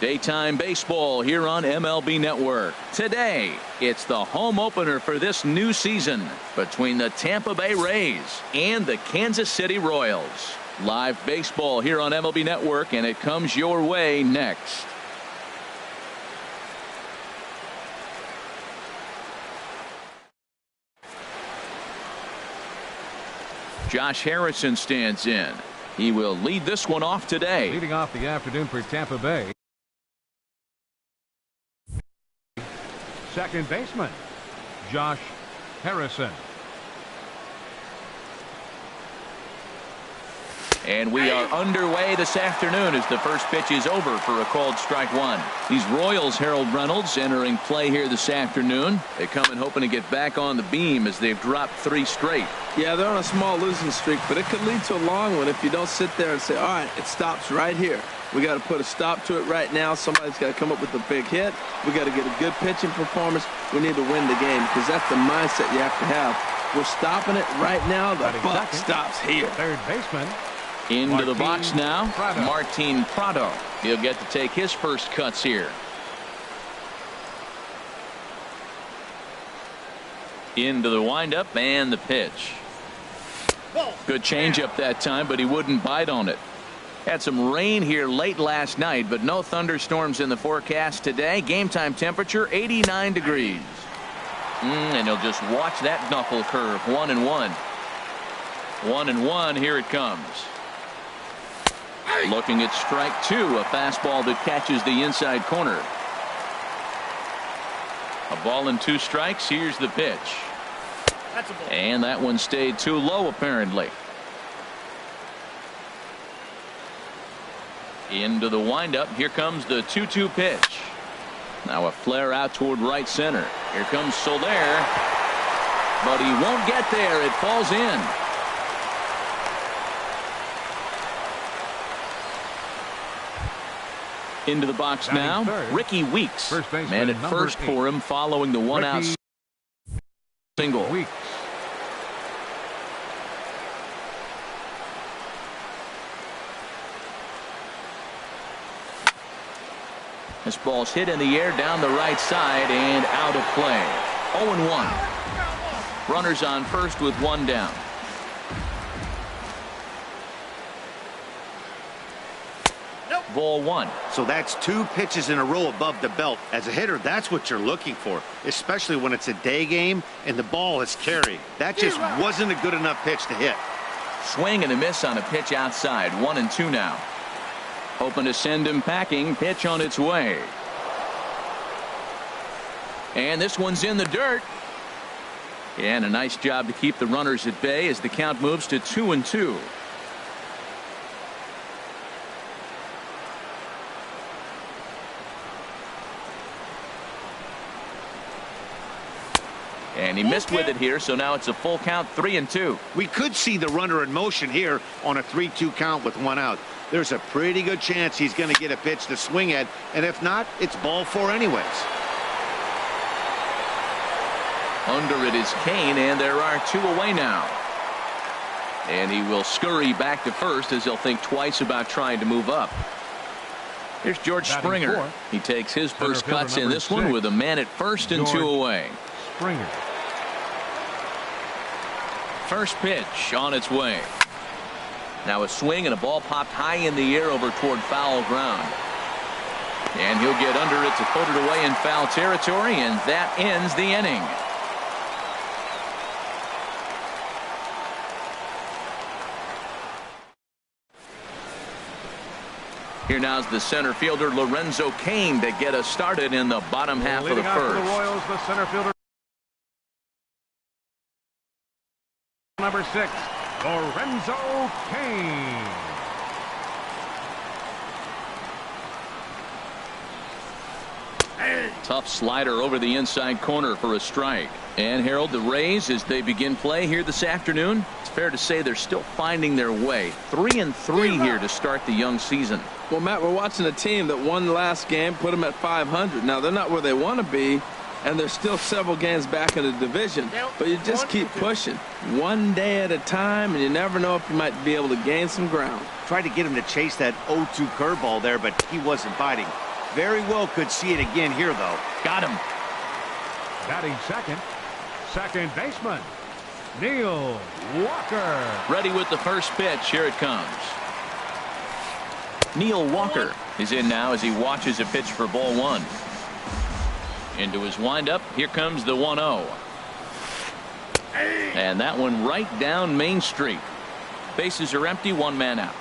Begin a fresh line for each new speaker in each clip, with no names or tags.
Daytime baseball here on MLB Network. Today, it's the home opener for this new season between the Tampa Bay Rays and the Kansas City Royals. Live baseball here on MLB Network, and it comes your way next. Josh Harrison stands in. He will lead this one off today.
Leading off the afternoon for Tampa Bay, second baseman Josh Harrison.
And we are underway this afternoon as the first pitch is over for a called strike one. These Royals, Harold Reynolds, entering play here this afternoon. They come in hoping to get back on the beam as they've dropped 3 straight.
Yeah, they're on a small losing streak, but it could lead to a long one if you don't sit there and say, all right, it stops right here. We got to put a stop to it right now. Somebody's got to come up with a big hit. We got to get a good pitching performance. We need to win the game because that's the mindset you have to have. We're stopping it right now. The buck stops here.
Third baseman
into the box now, Martin Prado. He'll get to take his first cuts here. Into the windup and the pitch. Good changeup that time, but he wouldn't bite on it. Had some rain here late last night, but no thunderstorms in the forecast today. Game time temperature 89 degrees. And he'll just watch that knuckle curve. 1-1. 1-1. Here it comes. Looking at strike 2, a fastball that catches the inside corner. A ball and 2 strikes. Here's the pitch. And that one stayed too low apparently. Into the windup. Here comes the 2-2 pitch. Now a flare out toward right center. Here comes Soler. But he won't get there. It falls in. Into the box now, Ricky Weeks. Man at first for him following the one-out single.
Weeks.
This ball's hit in the air down the right side and out of play. 0-1. Runners on first with 1 down. Ball 1.
So that's 2 pitches in a row above the belt. As a hitter, that's what you're looking for, especially when it's a day game and the ball is carried. That just wasn't a good enough pitch to hit.
Swing and a miss on a pitch outside. 1-2 now. Hoping to send him packing. Pitch on its way. And this one's in the dirt. And a nice job to keep the runners at bay as the count moves to 2-2. And he missed with it here, so now it's a full count, 3-2.
We could see the runner in motion here on a 3-2 count with 1 out. There's a pretty good chance he's going to get a pitch to swing at, and if not, it's ball 4 anyways.
Under it is Kane, and there are 2 away now. And he will scurry back to first as he'll think twice about trying to move up. Here's George Springer. He takes his first cuts in this one with a man at first and 2 away.
Springer.
First pitch on its way. Now a swing and a ball popped high in the air over toward foul ground. And he'll get under it to put it away in foul territory, and that ends the inning. Here now's the center fielder Lorenzo Cain to get us started in the bottom half of the first.
The Royals, the center fielder number 6, Lorenzo Cain.
Tough slider over the inside corner for a strike. And Harold, the Rays, as they begin play here this afternoon, it's fair to say they're still finding their way. 3-3 here to start the young season.
Well, Matt, we're watching a team that won the last game, put them at 500. Now, they're not where they want to be, and they're still several games back in the division. But you just keep pushing one day at a time, and you never know if you might be able to gain some ground.
Tried to get him to chase that 0-2 curveball there, but he wasn't biting. Very well could see it again here, though.
Got him.
Batting second baseman, Neil Walker.
Ready with the first pitch. Here it comes. Neil Walker is in now as he watches a pitch for ball one. Into his windup. Here comes the 1-0. And that one right down Main Street. Bases are empty. One man out.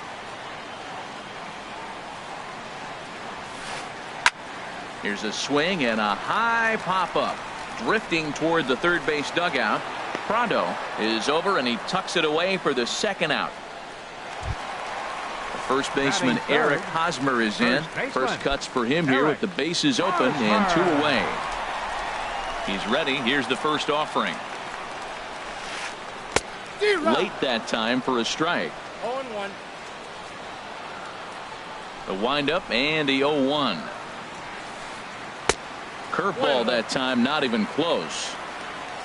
Here's a swing and a high pop up. Drifting toward the third base dugout. Prado is over and he tucks it away for the second out. The first baseman Eric Hosmer is in. First cuts for him here with the bases open and 2 away. He's ready. Here's the first offering. Late that time for a strike.
0-1.
The windup and the 0-1. Curveball that time, not even close.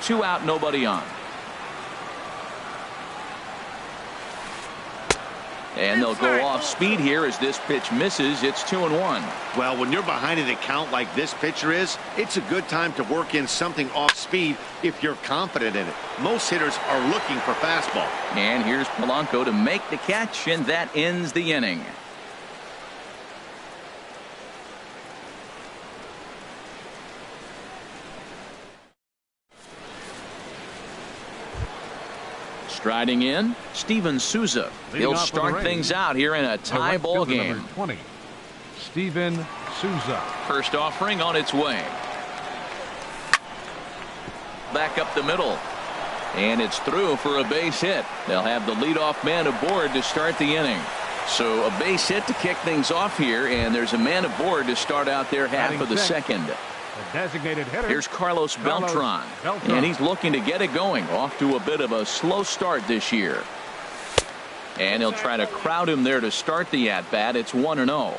2 out, nobody on. And they'll go off speed here as this pitch misses. It's 2-1.
Well, when you're behind an account like this pitcher is, it's a good time to work in something off speed if you're confident in it. Most hitters are looking for fastball.
And here's Polanco to make the catch, and that ends the inning. Striding in, Steven Souza. He'll start things out here in a tie ball game.
20, Steven Souza.
First offering on its way. Back up the middle. And it's through for a base hit. They'll have the leadoff man aboard to start the inning. So a base hit to kick things off here, and there's a man aboard to start out there half of the second.
The designated hitter.
Here's Carlos Beltran, and he's looking to get it going. Off to a bit of a slow start this year. And he'll try to crowd him there to start the at-bat. It's 1-0.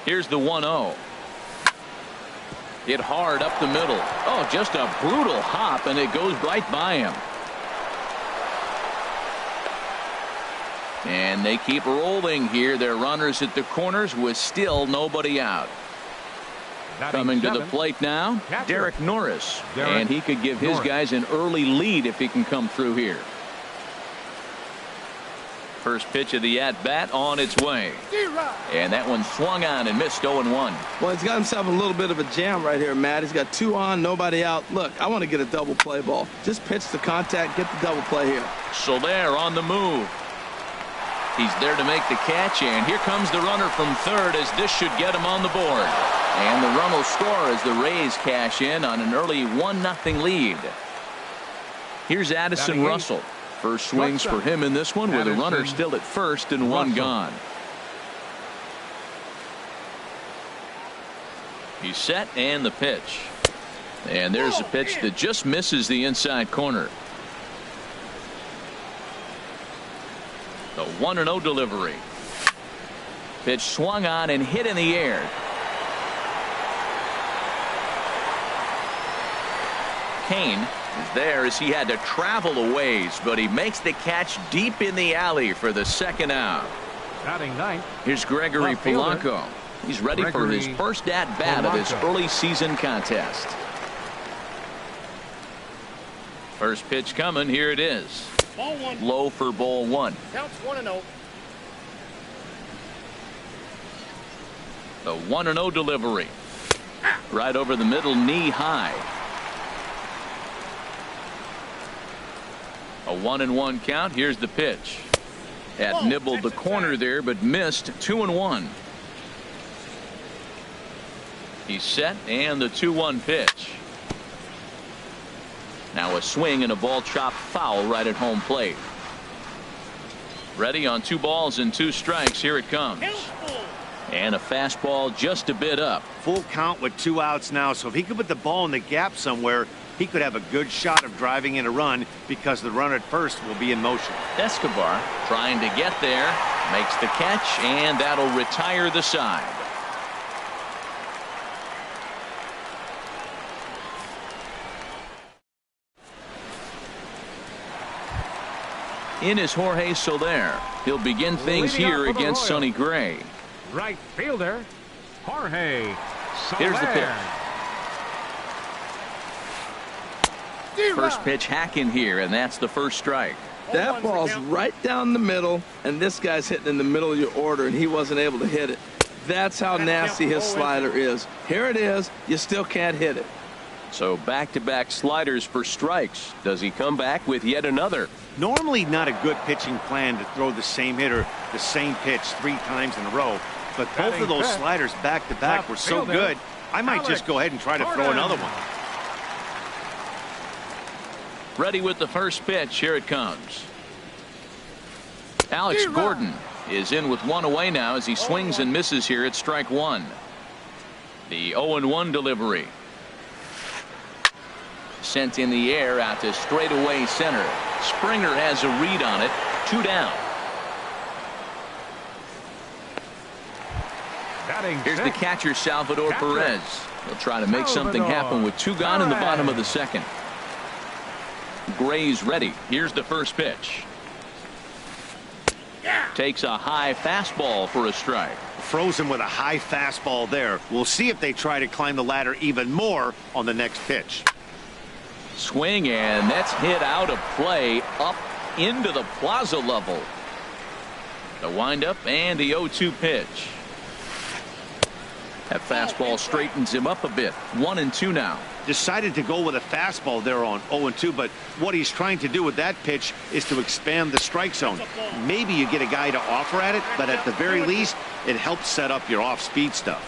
Here's the 1-0. Hit hard up the middle. Oh, just a brutal hop, and it goes right by him. And they keep rolling here. Their runners at the corners with still nobody out. Coming to the plate now, Derek Norris. And he could give his guys an early lead if he can come through here. First pitch of the at-bat on its way. And that one swung on and missed 0-1.
Well, he's got himself a little bit of a jam right here, Matt. He's got 2 on, nobody out. Look, I want to get a double play ball. Just pitch the contact, get the double play here.
Soler on the move. He's there to make the catch, and here comes the runner from third as this should get him on the board. And the run will score as the Rays cash in on an early 1-0 lead. Here's Addison Russell. First swings for him in this one with a runner still at first and one gone. He's set and the pitch. And there's a pitch that just misses the inside corner. The 1-0 delivery. Pitch swung on and hit in the air. Kane is there as he had to travel a ways, but he makes the catch deep in the alley for the second out.
Batting ninth.
Here's Gregory Polanco. He's ready for his first at-bat of his early season contest. First pitch coming. Here it is.
Ball one.
Low for ball one.
Counts 1-0.
The 1-0 delivery. Right over the middle, knee high. A 1-1 count. Here's the pitch. That nibbled the corner there, but missed. 2-1. He's set, and the 2-1 pitch. Now a swing and a ball chopped foul right at home plate. Ready on 2 balls and 2 strikes. Here it comes. And a fastball just a bit up.
Full count with 2 outs now, so if he could put the ball in the gap somewhere, he could have a good shot of driving in a run because the runner at first will be in motion.
Escobar trying to get there, makes the catch, and that'll retire the side. In is Jorge Soler. He'll begin things here against Sonny Gray.
Right fielder, Jorge
Here's the pitch.
Soler.
First pitch hack in here, and that's the first strike.
That ball's right down the middle, and this guy's hitting in the middle of your order, and he wasn't able to hit it. That's how nasty his slider is. Here it is. You still can't hit it.
So back-to-back sliders for strikes. Does he come back with yet another?
Normally not a good pitching plan to throw the same hitter the same pitch 3 times in a row, but both of those sliders back-to-back were so good, I might just go ahead and try to throw another one.
Ready with the first pitch. Here it comes. Alex Gordon is in with 1 away now as he swings and misses here at strike 1. The 0-1 delivery. Sent in the air out to straightaway center. Springer has a read on it. 2 down. Here's the catcher, Salvador Perez. He'll try to make something happen with 2 gone in the bottom of the second. Gray's ready. Here's the first pitch. Takes a high fastball for a strike.
Frozen with a high fastball there. We'll see if they try to climb the ladder even more on the next pitch.
Swing, and that's hit out of play up into the plaza level. The windup and the 0-2 pitch. That fastball straightens him up a bit. 1-2 now.
Decided to go with a fastball there on 0-2, but what he's trying to do with that pitch is to expand the strike zone. Maybe you get a guy to offer at it, but at the very least, it helps set up your off-speed stuff.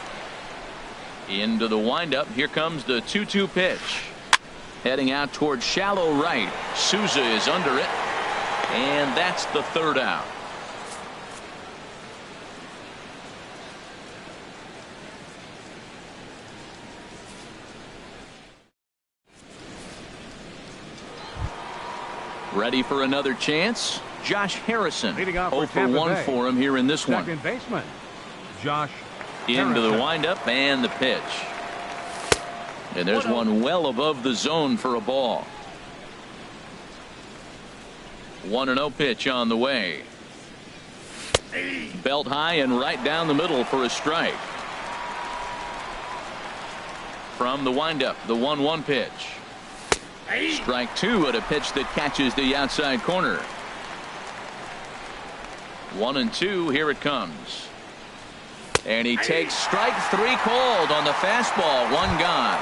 Into the windup. Here comes the 2-2 pitch. Heading out towards shallow right. Souza is under it, and that's the 3rd out. Ready for another chance. Josh Harrison. 0 for 1 for him here in this one.
Second baseman, Josh
Into the
Harrison.
windup and the pitch. And there's one well above the zone for a ball. 1-0 pitch on the way. Belt high and right down the middle for a strike. From the windup, the 1-1 pitch. Strike 2 at a pitch that catches the outside corner. 1-2. Here it comes. And he takes strike 3 called on the fastball. 1 gone.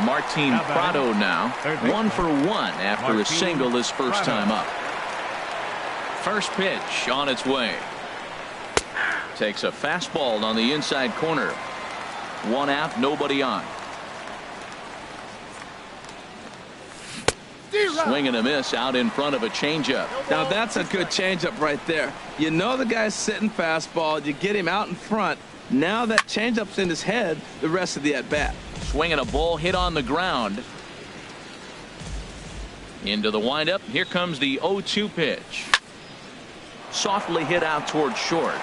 Martin Prado now 1 for 1 after a single his first time up. First pitch on its way. Takes a fastball on the inside corner. 1 out, nobody on. Swing and a miss out in front of a changeup.
Now that's a good changeup right there. You know the guy's sitting fastball. You get him out in front. Now that changeup's in his head the rest of the at-bat.
Swinging a ball hit on the ground. Into the windup. Here comes the 0-2 pitch. Softly hit out towards short.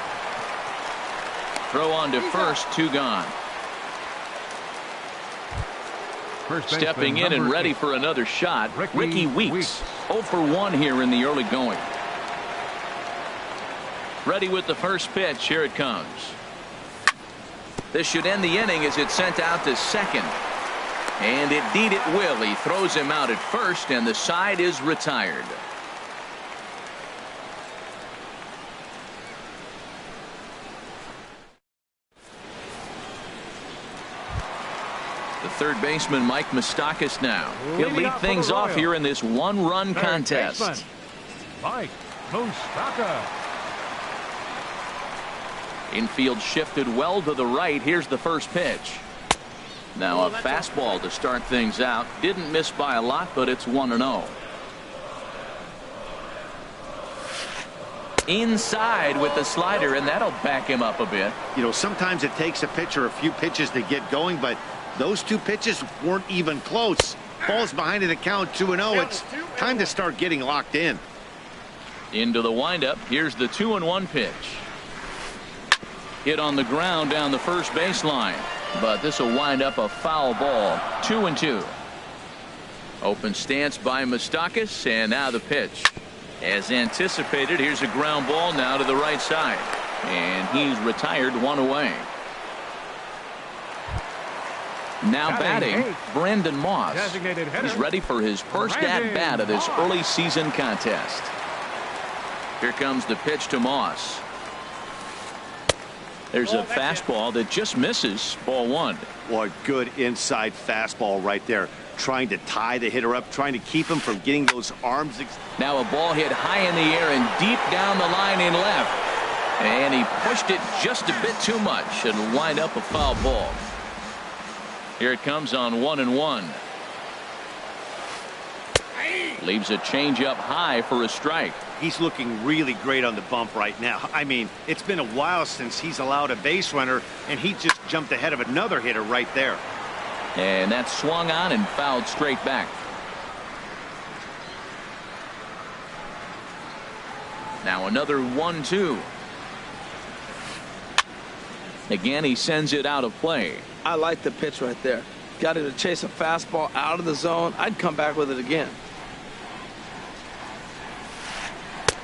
Throw on to first. 2 gone. Stepping in and ready for another shot, Ricky Weeks. 0 for 1 here in the early going. Ready with the first pitch. Here it comes. This should end the inning as it's sent out to second. And indeed it will. He throws him out at first, and the side is retired. The third baseman, Mike Moustakas, now. He'll lead things off here in this 1-run contest.
Baseman, Mike Moustakas.
Infield shifted well to the right. Here's the first pitch. Now a fastball to start things out. Didn't miss by a lot, but it's 1-0. Inside with the slider, and that'll back him up a bit.
You know, sometimes it takes a pitcher a few pitches to get going, but those 2 pitches weren't even close. Falls behind in the count 2-0. It's time to start getting locked in.
Into the windup. Here's the 2-1 pitch. Hit on the ground down the first baseline, but this will wind up a foul ball. 2-2. Open stance by Moustakas, and now the pitch. As anticipated, here's a ground ball now to the right side. And he's retired one away. Now batting, Brandon Moss. He's ready for his first at-bat of this early season contest. Here comes the pitch to Moss. There's a fastball that just misses. Ball one.
What good inside fastball right there. Trying to tie the hitter up, trying to keep him from getting those arms.
Now a ball hit high in the air and deep down the line in left. And he pushed it just a bit too much. It'll wind up a foul ball. Here it comes on 1-1. Leaves a changeup high for a strike.
He's looking really great on the bump right now. I mean, it's been a while since he's allowed a base runner, and he just jumped ahead of another hitter right there.
And that swung on and fouled straight back. Now another 1-2. Again, he sends it out of play.
I like the pitch right there. Got him to chase a fastball out of the zone. I'd come back with it again.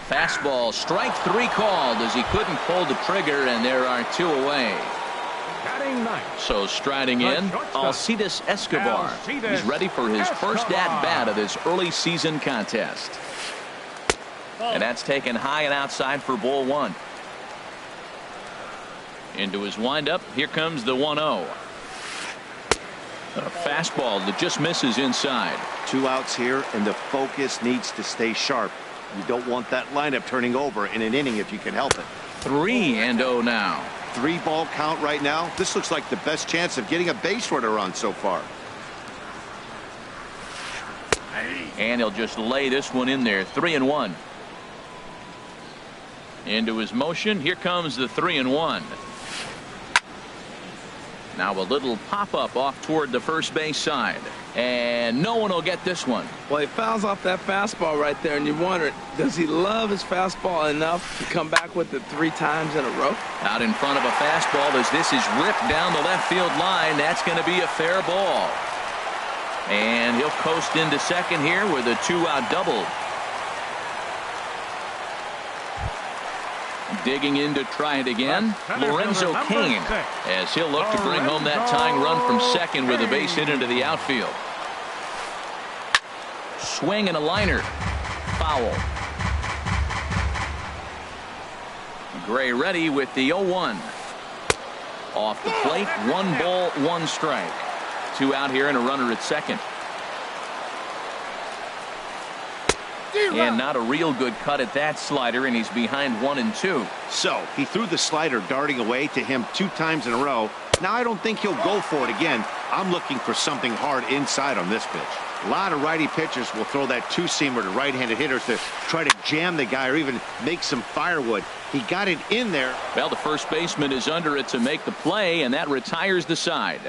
Fastball, strike three called as he couldn't pull the trigger, and there are two away. So striding in, Alcides Escobar. He's ready for his first at-bat of this early season contest. And that's taken high and outside for ball one. Into his windup, here comes the 1-0. A fastball that just misses inside.
2 outs here, and the focus needs to stay sharp. You don't want that lineup turning over in an inning if you can help it.
3-0 now.
3-ball count right now. This looks like the best chance of getting a base runner on so far.
And he'll just lay this one in there. 3-1. Into his motion. Here comes the 3-1. Now a little pop-up off toward the first base side. And no one will get this one.
Well, he fouls off that fastball right there, and you wonder, does he love his fastball enough to come back with it 3 times in a row?
Out in front of a fastball as this is ripped down the left field line. That's going to be a fair ball. And he'll coast into second here with a 2-out double. Digging in to try it again, Lorenzo Cain, as he'll look to bring home that tying run from second with a base hit into the outfield. Swing and a liner. Foul. Gray ready with the 0-1. Off the plate, 1 ball, 1 strike. 2 out here and a runner at second. And not a real good cut at that slider, and he's behind 1-2.
So he threw the slider darting away to him 2 times in a row. Now I don't think he'll go for it again. I'm looking for something hard inside on this pitch. A lot of righty pitchers will throw that 2-seamer to right-handed hitters to try to jam the guy or even make some firewood. He got it in there.
Well, the first baseman is under it to make the play, and that retires the side.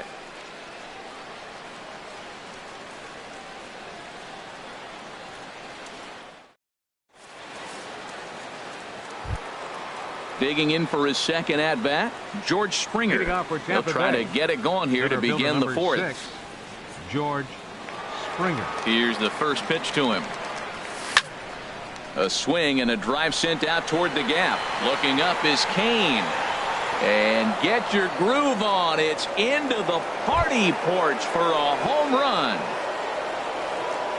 Digging in for his second at-bat, George Springer. He'll try to get it going here to begin the 4th.
6, George Springer.
Here's the first pitch to him. A swing and a drive sent out toward the gap. Looking up is Cain. And get your groove on. It's into the party porch for a home run.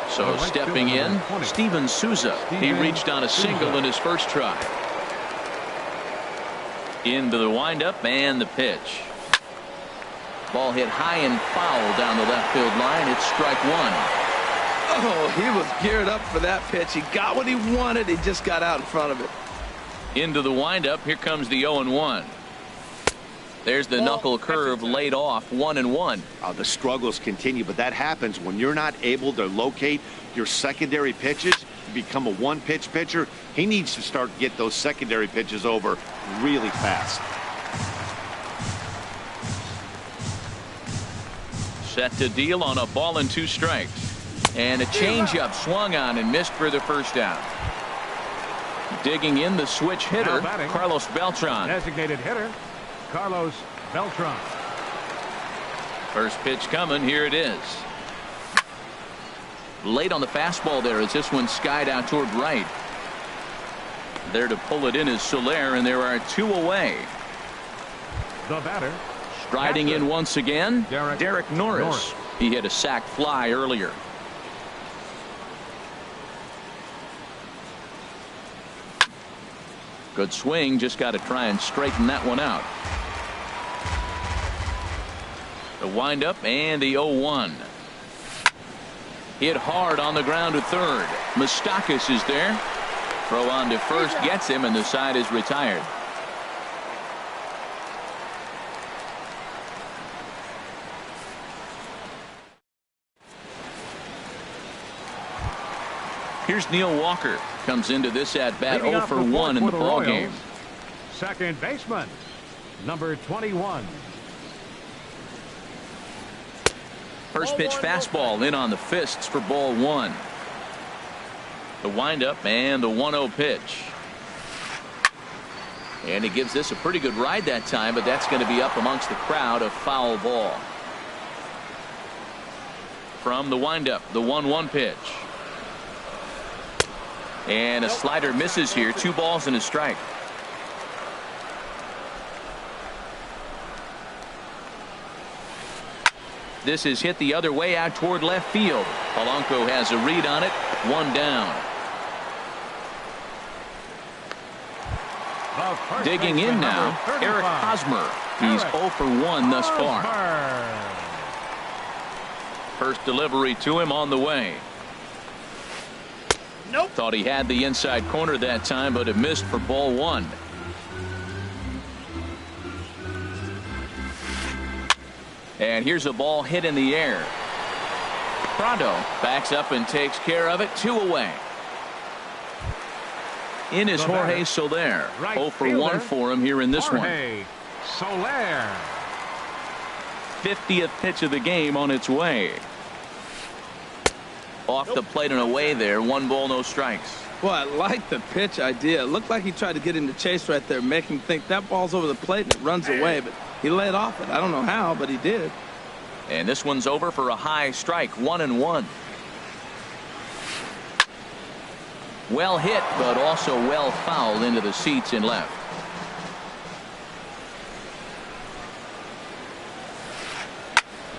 So stepping in, Steven Souza. He reached on a single in his first try. Into the windup and the pitch. Ball hit high and foul down the left field line. It's strike 1.
Oh, he was geared up for that pitch. He got what he wanted. He just got out in front of it.
Into the windup. Here comes the 0-1. There's the knuckle curve laid off. 1-1.
The struggles continue, but that happens when you're not able to locate your secondary pitches. You become a 1-pitch pitcher. He needs to start to get those secondary pitches over really fast.
Set to deal on a ball and 2 strikes. And a changeup swung on and missed for the first out. Digging in the switch hitter, Carlos Beltran.
Designated hitter, Carlos Beltran.
First pitch coming. Here it is. Late on the fastball there as this one skied out toward right. There to pull it in is Soler, and there are 2 away.
The batter,
Striding in once again, Derek Norris. He hit a sac fly earlier. Good swing, just got to try and straighten that one out. The windup and the 0-1. Hit hard on the ground to third. Moustakas is there. Throw on to first gets him, and the side is retired. Here's Neil Walker. Comes into this at bat 0 for 1 in the ball game.
Second baseman, number 21.
First pitch fastball in on the fists for ball 1. The windup and the 1-0 pitch. And he gives this a pretty good ride that time, but that's going to be up amongst the crowd. A foul ball. From the windup, the 1-1 pitch. And a slider misses here. 2 balls and a strike. This is hit the other way out toward left field. Polanco has a read on it. 1 down. Digging in now, Eric Hosmer. He's 0 for 1 thus far. First delivery to him on the way.
Nope.
Thought he had the inside corner that time, but it missed for ball 1. And here's a ball hit in the air. Prado backs up and takes care of it. 2 away. In is Jorge Soler. 0 for 1 for him here in this one.
Soler.
50th pitch of the game on its way. Off the plate and away there. 1 ball, no strikes.
Well, I like the pitch idea. It looked like he tried to get him to chase right there, make him think that ball's over the plate and it runs away, but he laid off it. I don't know how, but he did.
And this one's over for a high strike. 1-1. Well hit, but also well fouled into the seats in left.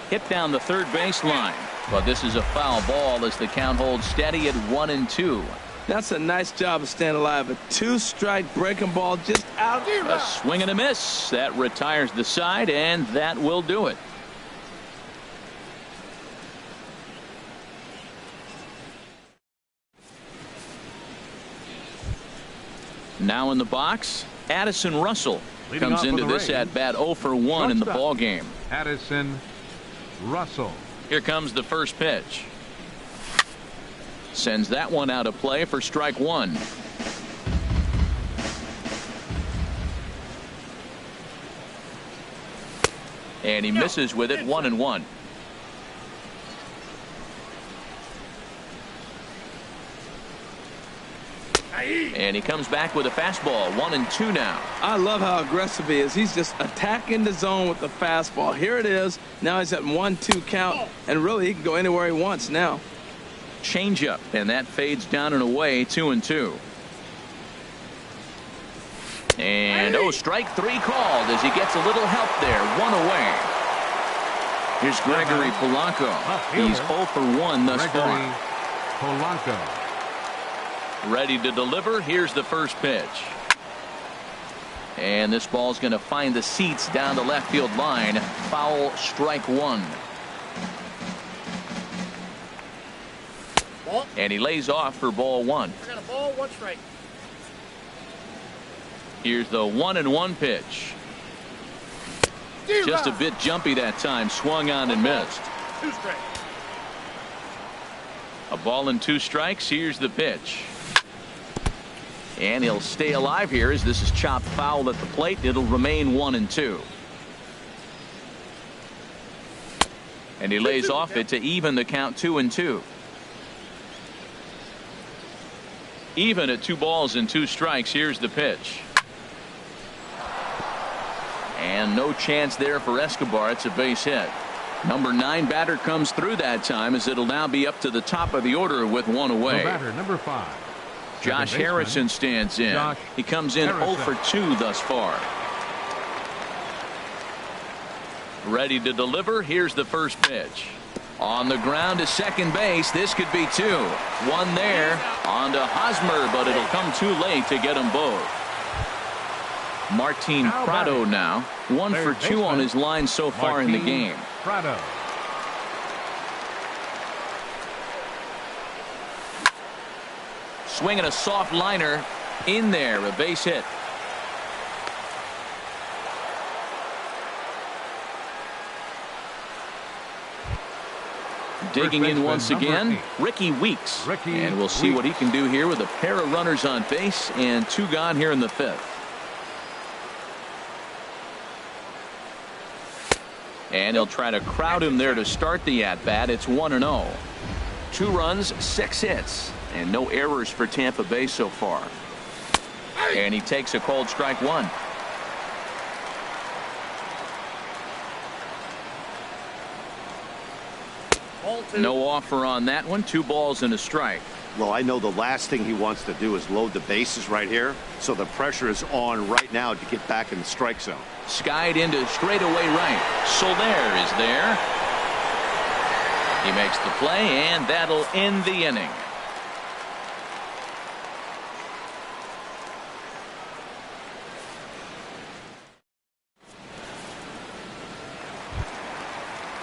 Hit down the third baseline, but this is a foul ball as the count holds steady at 1-2.
That's a nice job of staying alive. A 2-strike breaking ball just out.
A swing and a miss. That retires the side, and that will do it. Now in the box, Addison Russell comes into this at bat 0 for 1 in the ball game.
Addison Russell.
Here comes the first pitch. Sends that one out of play for strike 1. And he misses with it. 1-1. And he comes back with a fastball. 1-2 now.
I love how aggressive he is. He's just attacking the zone with the fastball. Here it is. Now he's at 1-2 count, and really he can go anywhere he wants now.
Changeup, and that fades down and away. 2-2. And strike 3 called as he gets a little help there. 1 away. Here's Gregory Polanco. He's 0 for 1 thus far.
Polanco.
Ready to deliver. Here's the first pitch. And this ball's going to find the seats down the left field line. Foul, strike 1.
Ball.
And he lays off for ball 1.
I got a ball, 1 strike.
Here's the 1-1 pitch. Just a bit jumpy that time. Swung on and missed.
2 strikes.
A ball and 2 strikes. Here's the pitch. And he'll stay alive here as this is chopped foul at the plate. It'll remain 1-2. And he lays off it to even the count. 2-2. Even at 2 balls and 2 strikes. Here's the pitch. And no chance there for Escobar. It's a base hit. Number 9 batter comes through that time as it'll now be up to the top of the order with 1 away.
The batter, number 5.
Josh
baseman,
Harrison stands in.
Josh
He comes in
Harrison.
0 for 2 thus far. Ready to deliver. Here's the first pitch. On the ground to second base. This could be 2. One there. On to Hosmer, but it'll come too late to get them both. Martin Prado now. 1 for 2 on his line so far in the game.
Prado.
Swinging a soft liner in there. A base hit. Digging in once again, Ricky Weeks. And we'll see what he can do here with a pair of runners on base and 2 gone here in the 5th. And he'll try to crowd him there to start the at-bat. It's 1-0. 2 runs, 6 hits, and no errors for Tampa Bay so far. And he takes a cold strike 1. No offer on that one. 2 balls and a strike.
Well, I know the last thing he wants to do is load the bases right here. So the pressure is on right now to get back in the strike zone.
Skied into straightaway right. Soler is there. He makes the play, and that'll end the inning.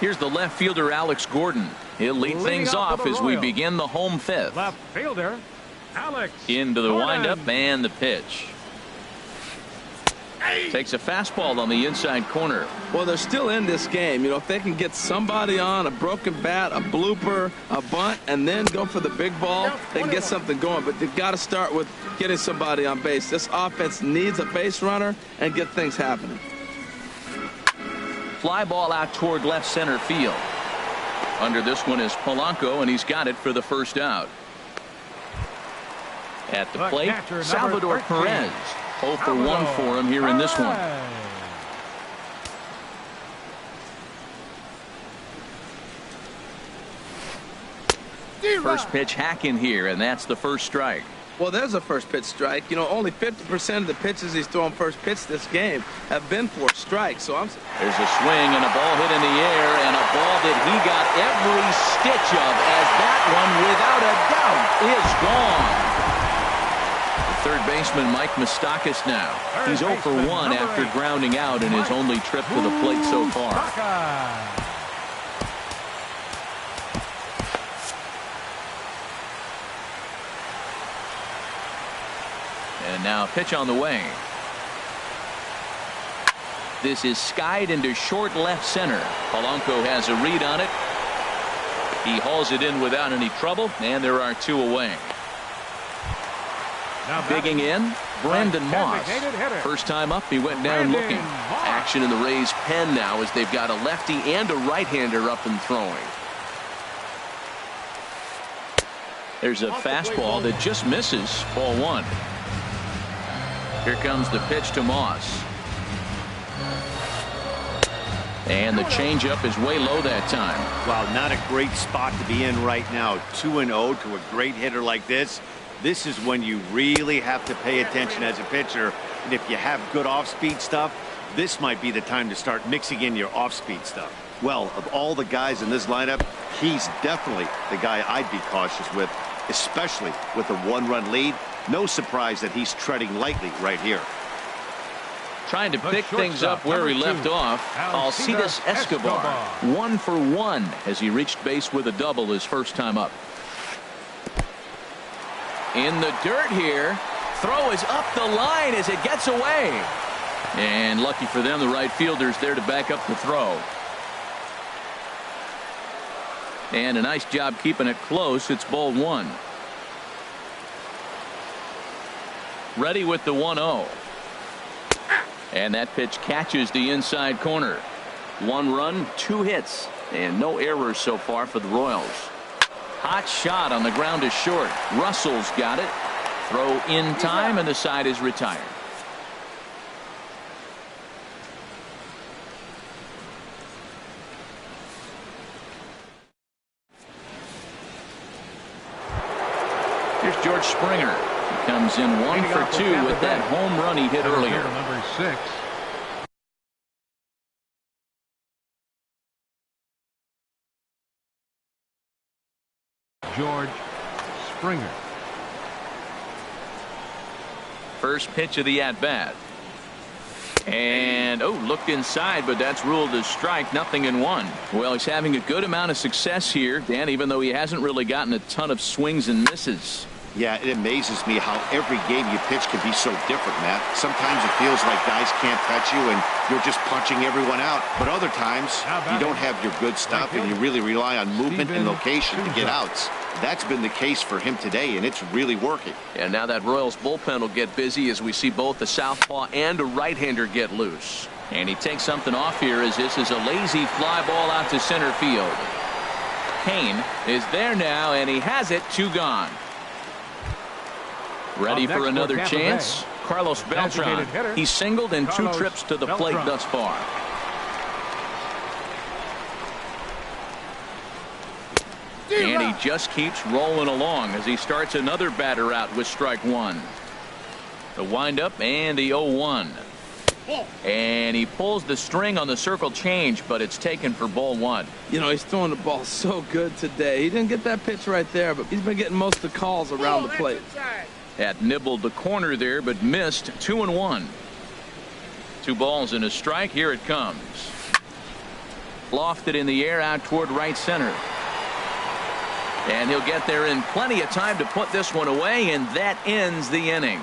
Here's the left fielder, Alex Gordon. He'll lead things off as we begin the home 5th.
Left fielder, Alex
Into the
Gordon.
windup and the pitch. Takes a fastball on the inside corner.
Well, they're still in this game. You know, if they can get somebody on, a broken bat, a blooper, a bunt, and then go for the big ball, they can get something going. But they've got to start with getting somebody on base. This offense needs a base runner and get things happening.
Fly ball out toward left center field. Under this one is Polanco, and he's got it for the first out. At the plate,
catcher,
Salvador
13.
Perez. 0 for 1 for him here in this one. First pitch hack in here, and that's the first strike.
Well, there's a first pitch strike. You know, only 50% of the pitches he's thrown first pitch this game have been for strikes. So
There's a swing and a ball hit in the air, and a ball that he got every stitch of, as that one, without a doubt, is gone. The third baseman, Mike Moustakas now. He's 0 for 1 after grounding out in his only trip to the plate so far. And now a pitch on the way. This is skied into short left center. Polanco has a read on it. He hauls it in without any trouble, and there are 2 away. Digging in, Brandon Moss. First time up, he went down looking. Action in the Rays' pen now as they've got a lefty and a right-hander up and throwing. There's a fastball that just misses. Ball 1. Here comes the pitch to Moss. And the changeup is way low that time.
Wow, not a great spot to be in right now. 2-0 to a great hitter like this. This is when you really have to pay attention as a pitcher. And if you have good off-speed stuff, this might be the time to start mixing in your off-speed stuff. Well, of all the guys in this lineup, he's definitely the guy I'd be cautious with, especially with a 1-run lead. No surprise that he's treading lightly right here.
Trying to pick things up where he left off. Alcides Escobar. 1 for 1 as he reached base with a double his first time up. In the dirt here. Throw is up the line as it gets away. And lucky for them, the right fielder's there to back up the throw. And a nice job keeping it close. It's ball 1. Ready with the 1-0. And that pitch catches the inside corner. 1 run, 2 hits, and no errors so far for the Royals. Hot shot on the ground is short. Russell's got it. Throw in time, and the side is retired. Here's George Springer. comes in 1 for 2 with that home run he hit earlier.
Number 6. George Springer.
First pitch of the at-bat. And, looked inside, but that's ruled as strike, 0-1. Well, he's having a good amount of success here, Dan, even though he hasn't really gotten a ton of swings and misses.
Yeah, it amazes me how every game you pitch can be so different, Matt. Sometimes it feels like guys can't touch you and you're just punching everyone out. But other times, you don't have your good stuff and you really rely on movement and location to get outs. That's been the case for him today, and it's really working.
And now that Royals bullpen will get busy as we see both the southpaw and a right-hander get loose. And he takes something off here as this is a lazy fly ball out to center field. Kane is there now, and he has it. 2 gone. Ready for another chance. Carlos Beltran. He's singled in 2 trips to the plate thus far. And he just keeps rolling along as he starts another batter out with strike 1. The windup and the 0-1. And he pulls the string on the circle change, but it's taken for ball 1.
You know, he's throwing the ball so good today. He didn't get that pitch right there, but he's been getting most of the calls around the plate.
That nibbled the corner there, but missed. 2-1. 2 balls and a strike. Here it comes. Lofted in the air out toward right center. And he'll get there in plenty of time to put this one away, and that ends the inning.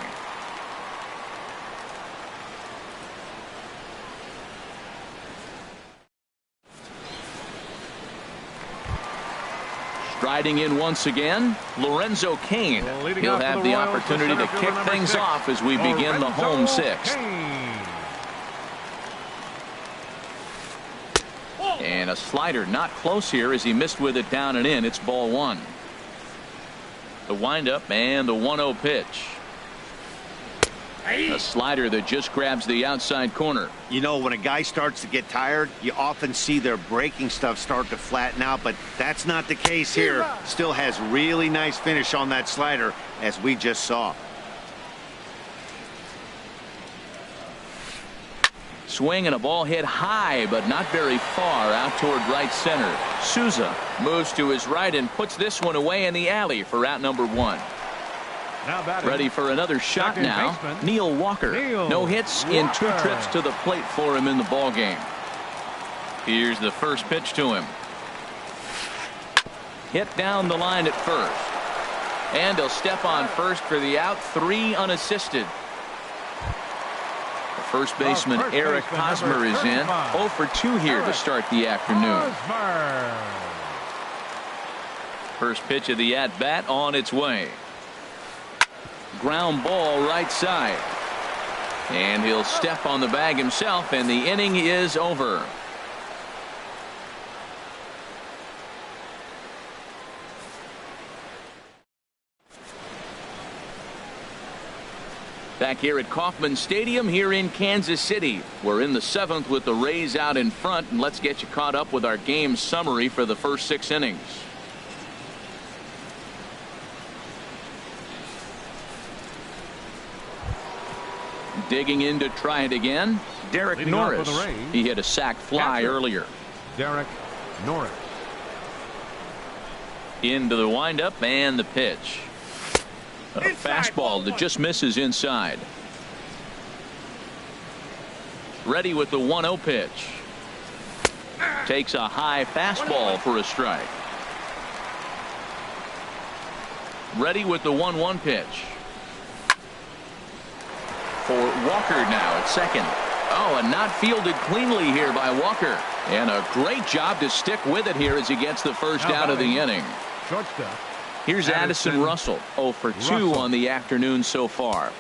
Striding in once again, Lorenzo Cain. He'll have the opportunity to kick things off as we begin the home 6th. And a slider not close here as he missed with it down and in. It's ball 1. The windup and the 1-0 pitch. A slider that just grabs the outside corner.
You know, when a guy starts to get tired, you often see their breaking stuff start to flatten out, but that's not the case here. Still has really nice finish on that slider, as we just saw.
Swing and a ball hit high, but not very far out toward right center. Souza moves to his right and puts this one away in the alley for out number 1. Ready for another shot now. Neil Walker. No hits in 2 trips to the plate for him in the ball game. Here's the first pitch to him. Hit down the line at first. And he'll step on first for the out. 3 unassisted. The first baseman Eric Hosmer is in. 0 for 2 here to start the afternoon. First pitch of the at-bat on its way. Ground ball right side. And he'll step on the bag himself, and the inning is over. Back here at Kauffman Stadium here in Kansas City. We're in the 7th with the Rays out in front, and let's get you caught up with our game summary for the first 6 innings. Digging in to try it again, Derek Norris. He hit a sac fly earlier.
Derek Norris.
Into the windup and the pitch. A fastball that just misses inside. Ready with the 1-0 pitch. Takes a high fastball for a strike. Ready with the 1-1 pitch. For Walker now at second. Oh, and not fielded cleanly here by Walker. And a great job to stick with it here as he gets the first out of the inning.
Shortstop.
Here's Addison Russell. 0 for 2 on the afternoon so far.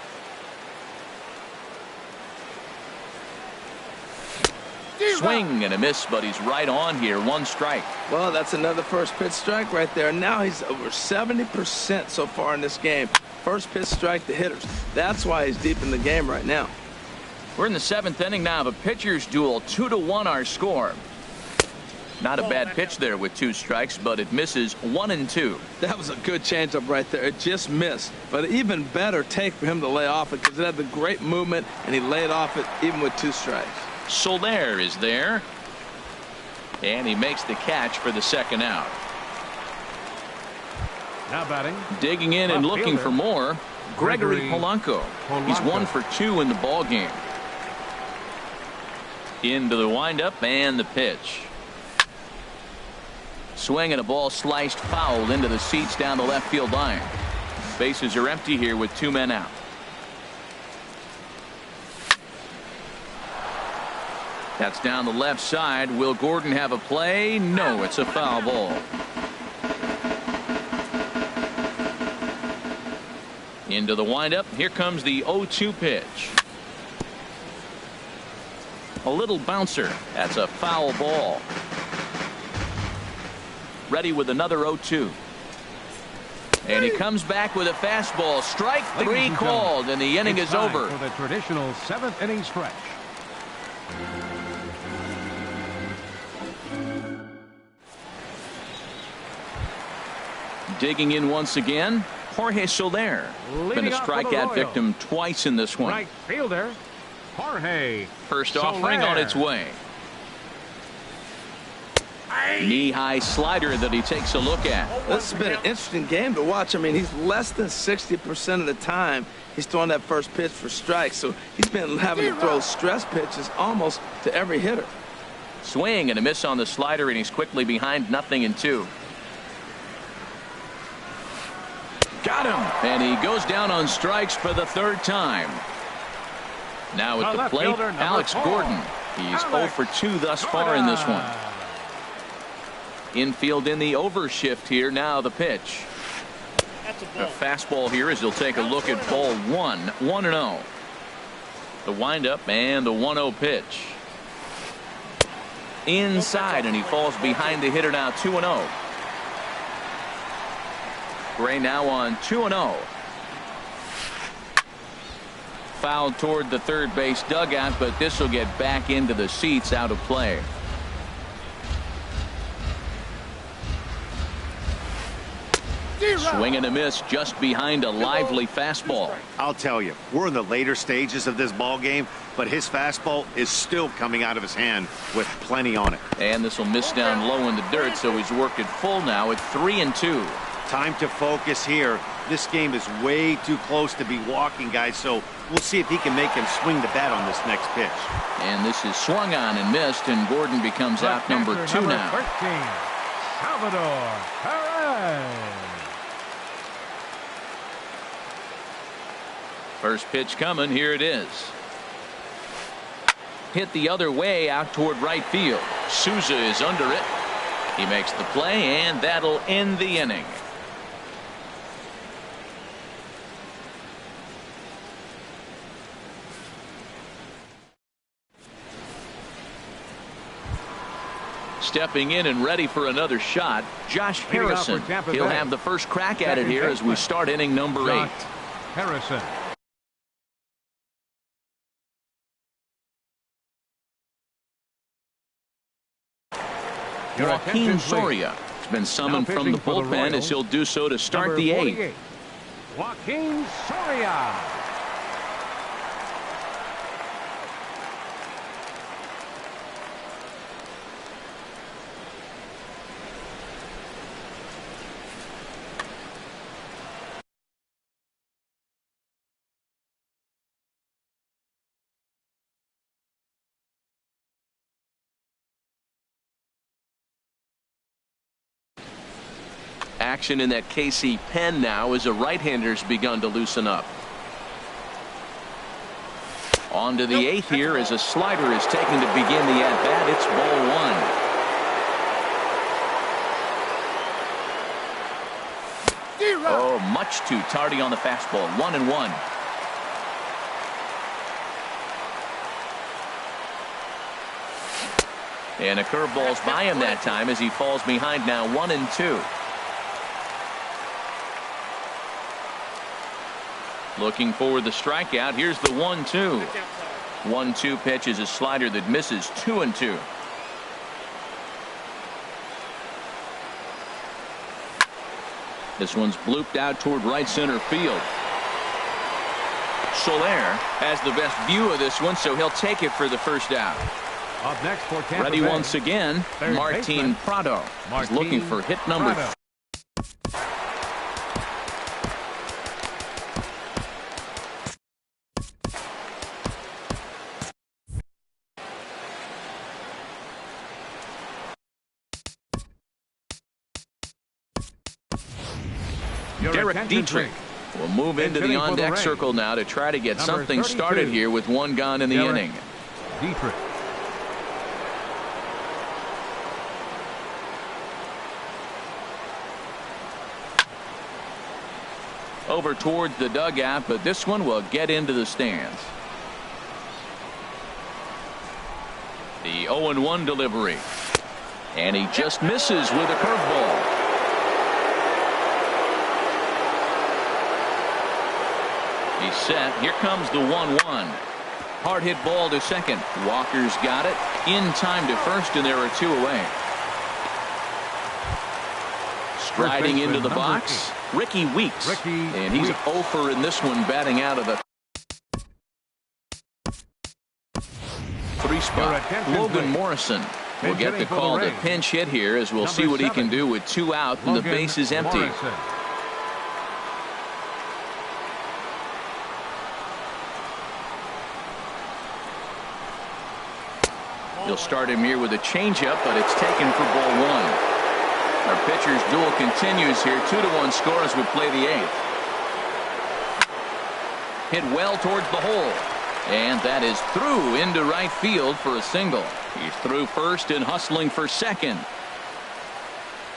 Swing and a miss, but he's right on here. 1 strike.
Well, that's another first pitch strike right there. Now he's over 70% so far in this game. First pitch strike to hitters. That's why he's deep in the game right now.
We're in the 7th inning now of a pitcher's duel. 2-1 our score. Not a bad pitch there with 2 strikes, but it misses 1 and 2.
That was a good changeup right there. It just missed. But an even better take for him to lay off it because it had the great movement, and he laid off it even with 2 strikes.
Soler is there. And he makes the catch for the 2nd out.
Now batting.
Digging in and looking for more, Gregory Polanco. He's 1 for 2 in the ball game. Into the windup and the pitch. Swing and a ball sliced foul into the seats down the left field line. Bases are empty here with 2 men out. That's down the left side. Will Gordon have a play? No, it's a foul ball. Into the windup. Here comes the 0-2 pitch. A little bouncer. That's a foul ball. Ready with another 0-2. And he comes back with a fastball. Strike 3 called, and the inning is over.
For the traditional 7th inning stretch.
Digging in once again, Jorge Soler. Been a strikeout victim twice in this one.
Right fielder, Jorge.
First offering on its way. Knee-high slider that he takes a look at.
This has been an interesting game to watch. I mean, he's less than 60% of the time he's throwing that first pitch for strikes. So he's been having to throw stress pitches almost to every hitter.
Swing and a miss on the slider, and he's quickly behind 0-2. Got him, and he goes down on strikes for the 3rd time. Now at the plate, Alex Gordon. He's 0 for 2 thus far in this one. Infield in the overshift here. Now the pitch. A fastball here as he'll take a look at ball 1. 1-0. The windup and the 1-0 pitch. Inside, and he falls behind the hitter now. 2-0. Gray now on 2-0. Fouled toward the third base dugout, but this will get back into the seats, out of play. Swing and a miss just behind a lively fastball.
I'll tell you, we're in the later stages of this ball game, but his fastball is still coming out of his hand with plenty on it.
And this will miss down low in the dirt, so he's worked it full now at 3-2.
Time to focus here. This game is way too close to be walking, guys, so we'll see if he can make him swing the bat on this next pitch.
And this is swung on and missed, and Gordon becomes out number 2 now.
13, Salvador Perez.
First pitch coming. Here it is. Hit the other way out toward right field. Souza is under it. He makes the play, and that'll end the inning. Stepping in and ready for another shot, Josh Harrison. He'll have the first crack at it here as we start inning number 8.
Harrison.
Joaquin Soria has been summoned from the bullpen as he'll do so to start the 8th.
Joaquin Soria.
Action in that KC pen now as the right-hander's begun to loosen up.
On to the 8th here as a slider is taken to begin the at-bat. It's ball 1. Oh, much too tardy on the fastball. 1-1. And a curveball's by him that time as he falls behind now. 1-2. Looking for the strikeout. Here's the 1-2. 1-2 pitch is a slider that misses. 2-2. This one's blooped out toward right center field. Soler has the best view of this one, so he'll take it for the first out.
Up next for Tampa
Ready
Bay,
once again,
third
Martin
baseman,
Prado. He's
Martin
looking for hit number
Prado. Your
Derek
attention,
Dietrich
please.
will move into the
Hitting for the
on-deck
Rays,
circle now to try to get
number
something
32,
started here with one gone in the
Derek
inning.
Dietrich.
Over towards the dugout, but this one will get into the stands. The 0-1 delivery. And he just misses with a curveball. He's set. Here comes the 1-1. Hard hit ball to second. Walker's got it. In time to first, and there are two away. Striding into the box, Ricky Weeks. And he's 0 in this one, batting out of the 3 spot. Logan Morrison will get the call to pinch hit here, as we'll see what he can do with 2 out and the base is empty. He'll start him here with a changeup, but it's taken for ball 1. Our pitcher's duel continues here. 2-1 score as we play the 8th. Hit well towards the hole. And that is through into right field for a single. He's through first and hustling for second.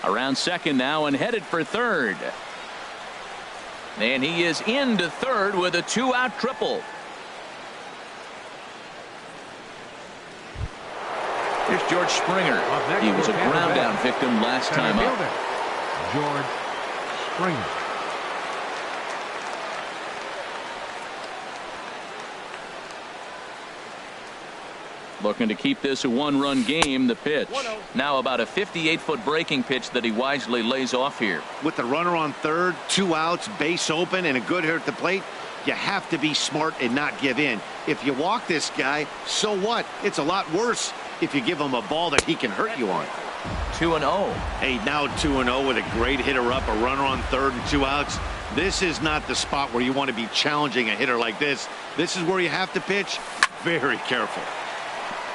Around second now and headed for third. And he is into third with a 2-out triple. Here's George Springer. He was a ground out victim last time up.
George Springer.
Looking to keep this a 1-run game. The pitch. Now about a 58-foot breaking pitch that he wisely lays off here.
With the runner on third, 2 outs, base open, and a good hitter at the plate, you have to be smart and not give in. If you walk this guy, so what? It's a lot worse if you give him a ball that he can hurt you on.
2-0.
Hey, now 2-0 with a great hitter up, a runner on third and 2 outs. This is not the spot where you want to be challenging a hitter like this. This is where you have to pitch very careful.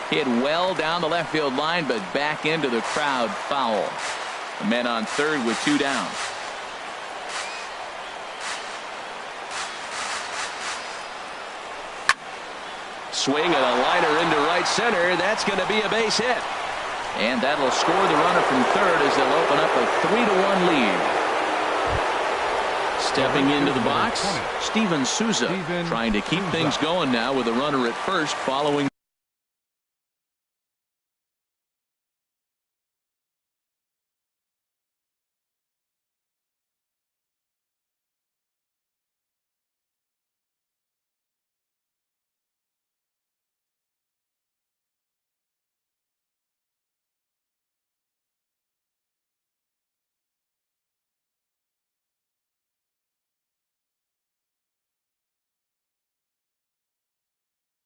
Hit well down the left field line, but back into the crowd foul. The men on third with 2 down. Swing and a liner into right center. That's going to be a base hit. And that'll score the runner from third as they'll open up a 3-1 lead. Stepping into the box, Steven Souza trying to keep things going now with a runner at first following.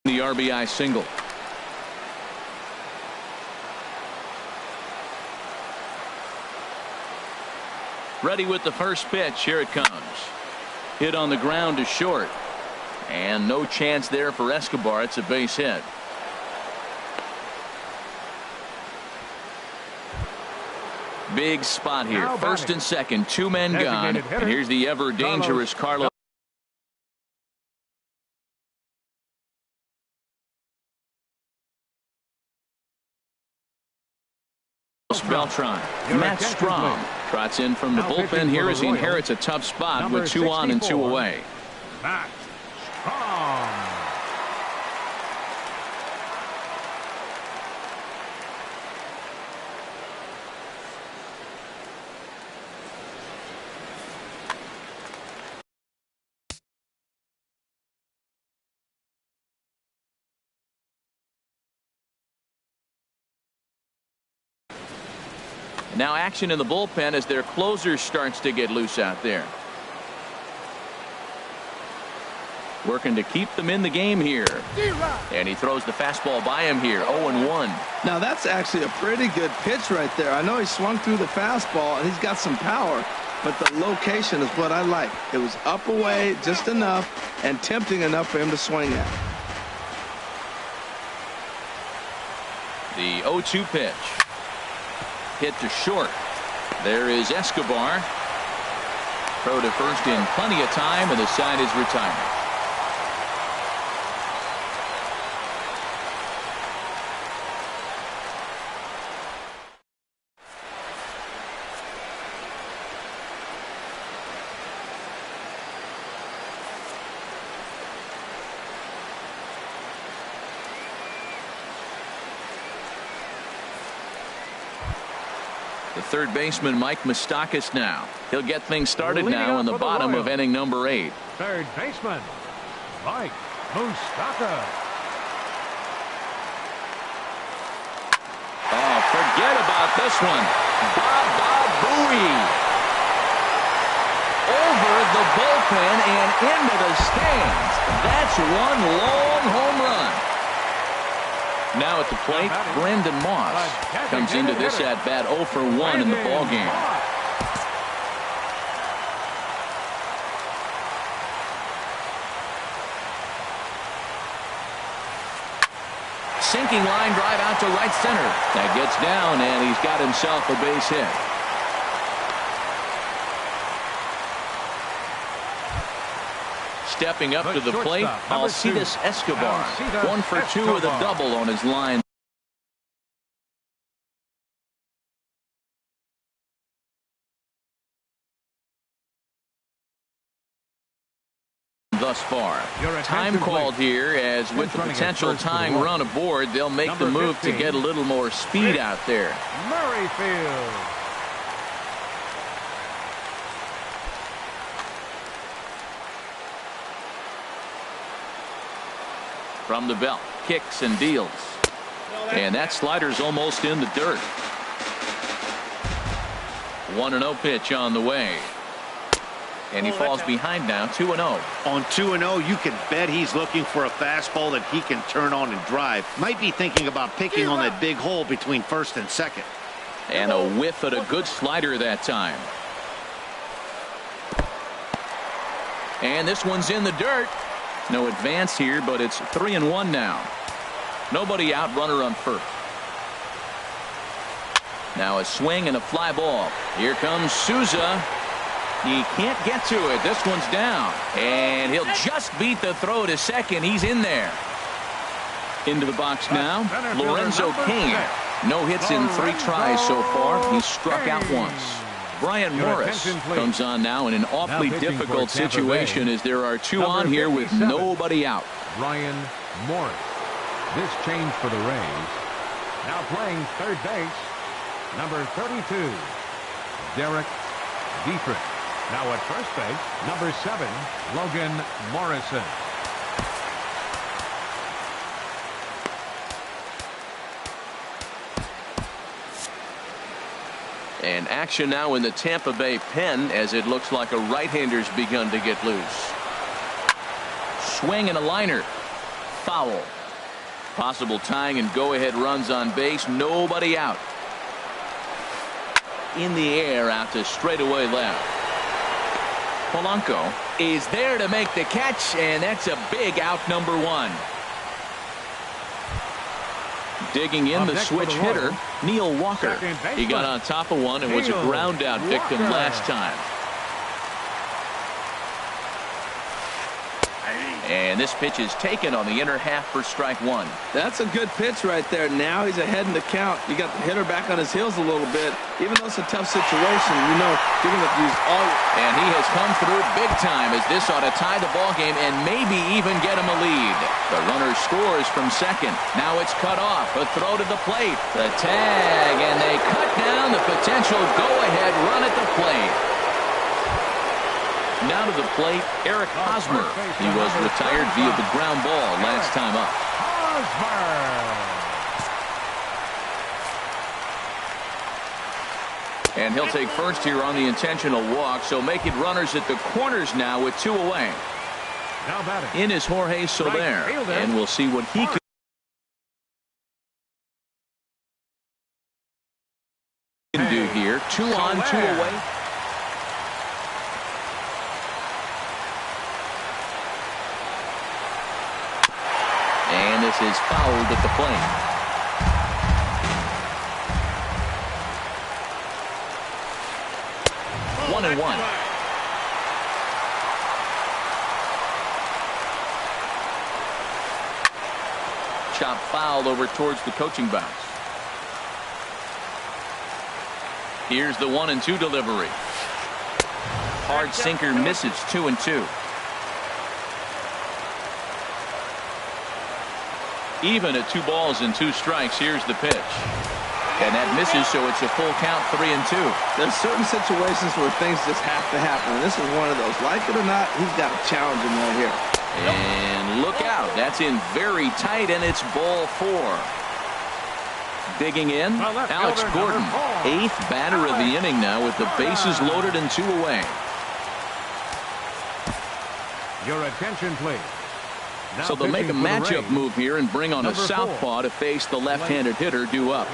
The RBI single. Ready with the first pitch. Here it comes. Hit on the ground to short. And no chance there for Escobar. It's a base hit. Big spot here. First and second. 2 men gone. And here's the ever dangerous Carlos Beltran. Matt Strom trots in from the bullpen here as he inherits a tough spot with 2 on and 2 away.
Matt Strom.
Now action in the bullpen as their closer starts to get loose out there. Working to keep them in the game here. And he throws the fastball by him here. 0-1.
Now that's actually a pretty good pitch right there. I know he swung through the fastball and he's got some power, but the location is what I like. It was up away just enough and tempting enough for him to swing at.
The 0-2 pitch. Hit to short. There is Escobar. Throw to first in plenty of time, and the side is retired. The third baseman, Mike Moustakas, now. He'll get things started now in the bottom of inning number 8.
Third baseman, Mike Moustakas.
Oh, forget about this one. Bob Bowie. Over the bullpen and into the stands. That's one long home run. Now at the plate, Brendan Moss comes into this at-bat 0 for 1 in the ballgame. Sinking line drive out to right center. That gets down, and he's got himself a base hit. Stepping up to the plate, Alcides Escobar. 1 for 2 with a double on his line. Thus far. Time called here, as with the potential tying run aboard, they'll make the move to get a little more speed out there.
Murrayfield.
From the belt, kicks and deals. And that slider's almost in the dirt. 1-0 pitch on the way. And he falls behind now, 2-0.
On 2-0, you can bet he's looking for a fastball that he can turn on and drive. Might be thinking about picking on that big hole between first and second.
And a whiff at a good slider that time. And this one's in the dirt. No advance here, but it's 3-1 now. Nobody out, runner on first. Now a swing and a fly ball. Here comes Souza. He can't get to it. This one's down. And he'll just beat the throw to second. He's in there. Into the box now, Lorenzo Cain. No hits in 3 tries so far. He's struck out once. Brian Morris comes on now in an awfully difficult situation as there are 2 on here with nobody out.
Brian Morris. This change for the Rays. Now playing third base, number 32, Derek Dietrich. Now at first base, number 7, Logan Morrison.
And action now in the Tampa Bay pen as it looks like a right-hander's begun to get loose. Swing and a liner. Foul. Possible tying and go-ahead runs on base. Nobody out. In the air out to straightaway left. Polanco is there to make the catch, and that's a big out, number 1. Digging in the switch hitter, Neil Walker. He got on top of one and was a ground out victim last time. And this pitch is taken on the inner half for strike 1.
That's a good pitch right there. Now he's ahead in the count. You got the hitter back on his heels a little bit. Even though it's a tough situation, you know, you're going to use all.
And he has come through big time as this ought to tie the ball game and maybe even get him a lead. The runner scores from second. Now it's cut off. A throw to the plate. The tag, and they cut down the potential go-ahead run at the plate. Now to the plate, Eric Hosmer. He was retired via the ground ball last time up. And he'll take first here on the intentional walk, so making runners at the corners now with 2 away.
Now batting.
In is Jorge Soler, and we'll see what he can do here. 2 on, 2 away. And this is fouled at the plate. 1-1. Chop foul over towards the coaching box. Here's the 1-2 delivery. Hard sinker misses. 2-2. Even at 2 balls and 2 strikes. Here's the pitch. And that misses, so it's a full count. 3-2.
There's certain situations where things just have to happen. And this is one of those. Like it or not, he's got to challenge him right here.
And look out. That's in very tight, and it's ball 4. Digging in, Alex Gordon, 8th batter of the inning now with the bases loaded and 2 away.
Your attention, please. Now
so they'll make a matchup
Rays,
move here and bring on a southpaw to face the left-handed hitter due up.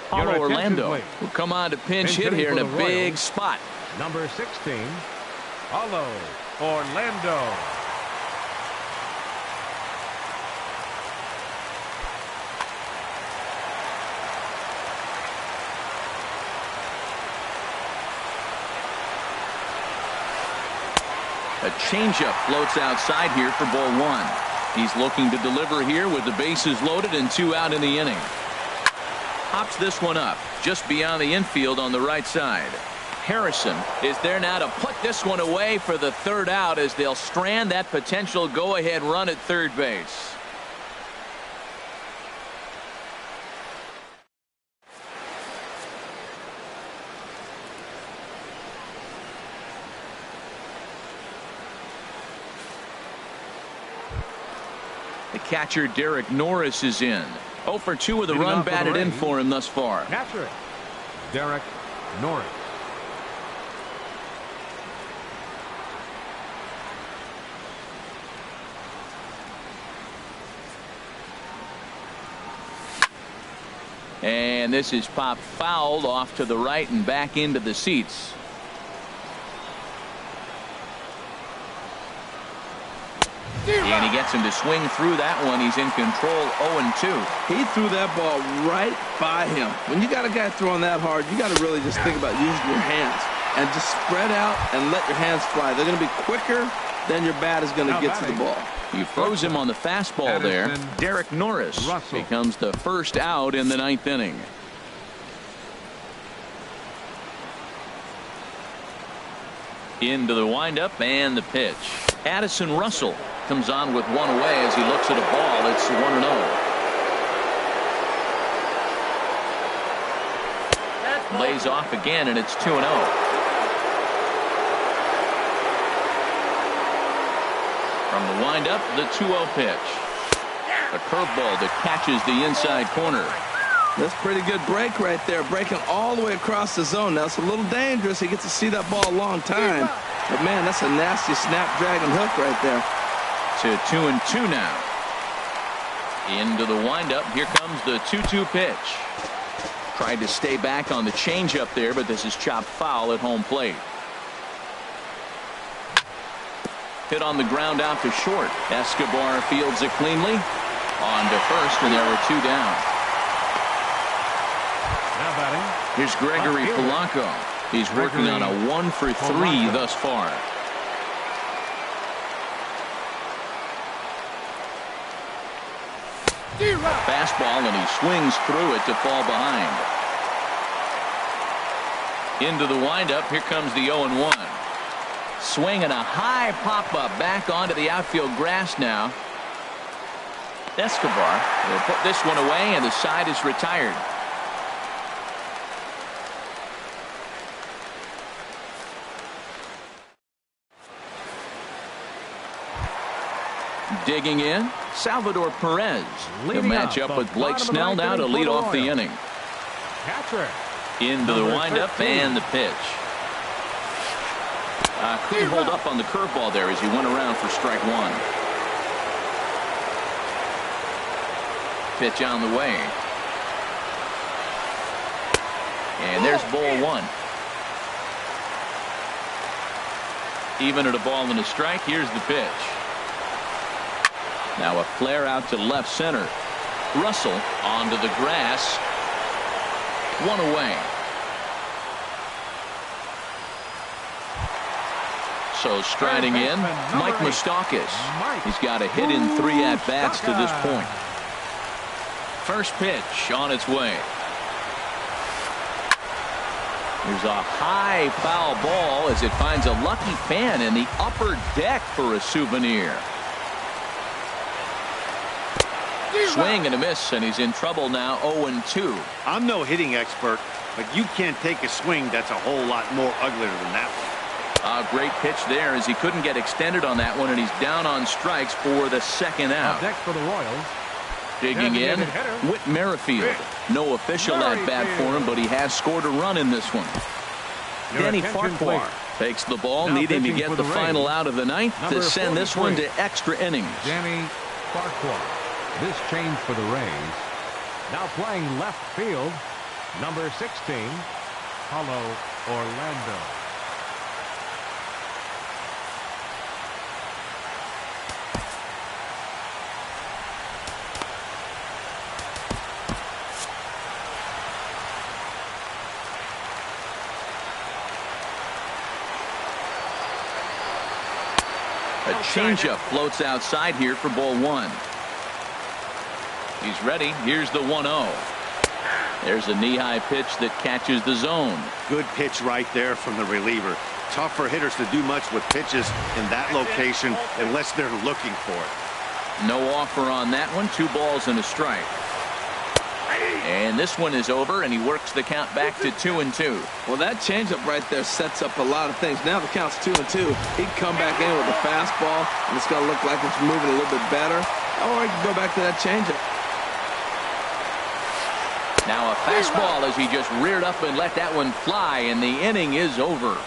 Paulo Orlando will come on to pinch hit here in a big spot.
Number 16, Paulo Orlando.
A changeup floats outside here for ball 1. He's looking to deliver here with the bases loaded and 2 out in the inning. Pops this one up just beyond the infield on the right side. Harrison is there now to put this one away for the 3rd out as they'll strand that potential go-ahead run at third base. The catcher Derek Norris is in. 0 for 2 with a run batted in for him thus far.
Catcher Derek Norris.
And this is popped fouled off to the right and back into the seats. And he gets him to swing through that one. He's in control. 0-2.
He threw that ball right by him. When you got a guy throwing that hard, you got to really just think about using your hands and just spread out and let your hands fly. They're going to be quicker than your bat is going to get to the ball.
He throws him on the fastball there. Derek Norris becomes the 1st out in the 9th inning. Into the windup and the pitch. Addison Russell comes on with 1 away as he looks at a ball. It's 1-0. Lays off again, and it's 2-0. From the windup, the 2-0 pitch. A curveball that catches the inside corner.
That's pretty good break right there, breaking all the way across the zone. Now it's a little dangerous. He gets to see that ball a long time. But man, that's a nasty snapdragon hook right there.
To 2-2 now. Into the windup. Here comes the 2-2 pitch. Tried to stay back on the changeup there, but this is chopped foul at home plate. Hit on the ground out to short. Escobar fields it cleanly. On to first, and there were 2 down.
Now batting.
Here's Gregory Polanco. He's working on a 1 for 3 thus far. Fastball, and he swings through it to fall behind. Into the windup. Here comes the 0-1. Swing and a high pop-up back onto the outfield grass now. Escobar will put this one away, and the side is retired. Digging in, Salvador Perez. He'll match up with Blake Snell now to lead off the inning.
Catcher.
Into the windup and the pitch. Couldn't hold up on the curveball there as he went around for strike one. Pitch on the way. And there's ball one. Even at a ball and a strike, here's the pitch. Now a flare out to left center. Russell onto the grass. One away. So striding in, Mike Moustakas. He's got a hit in 3 at-bats to this point. First pitch on its way. There's a high foul ball as it finds a lucky fan in the upper deck for a souvenir. Swing and a miss, and he's in trouble now. 0-2.
I'm no hitting expert, but you can't take a swing that's a whole lot more uglier than that one.
Great pitch there as he couldn't get extended on that one, and he's down on strikes for the second out.
Next for the Royals.
Digging in, Whit Merrifield. No official at bat for him, but he has scored a run in this one. Danny Farquhar takes the ball, needing to get the final out of the ninth to send this one to extra innings.
Danny Farquhar. This change for the Rays. Now playing left field, number 16, Paulo Orlando.
A changeup floats outside here for ball one. He's ready. Here's the 1-0. There's a knee-high pitch that catches the zone.
Good pitch right there from the reliever. Tough for hitters to do much with pitches in that location unless they're looking for it.
No offer on that one. 2 balls and a strike. And this one is over, and he works the count back to 2-2.
Well, that changeup right there sets up a lot of things. Now the count's 2-2. He can come back in with a fastball, and it's going to look like it's moving a little bit better. Or he can go back to that changeup.
Now a fastball as he just reared up and let that one fly, and the inning is over.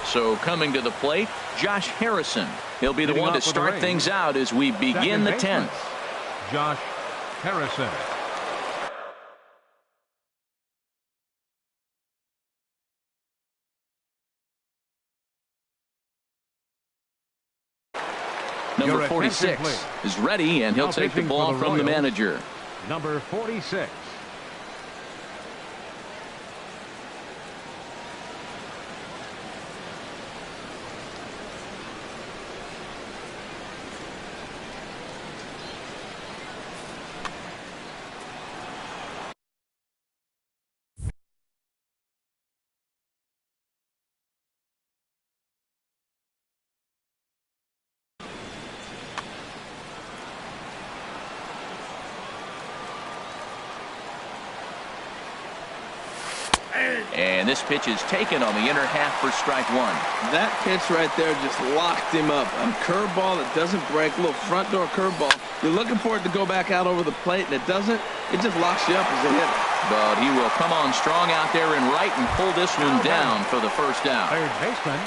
So coming to the plate, Josh Harrison. He'll be the one to start things out as we begin the 10th.
Josh Harrison.
Number 46 is ready, and he'll take the ball from the manager.
Number 46.
And this pitch is taken on the inner half for strike one.
That pitch right there just locked him up. A curveball that doesn't break, a little front door curveball. You're looking for it to go back out over the plate, and it doesn't. It just locks you up as a hitter.
But he will come on strong out there in right and pull this one down for the first out.
Third baseman.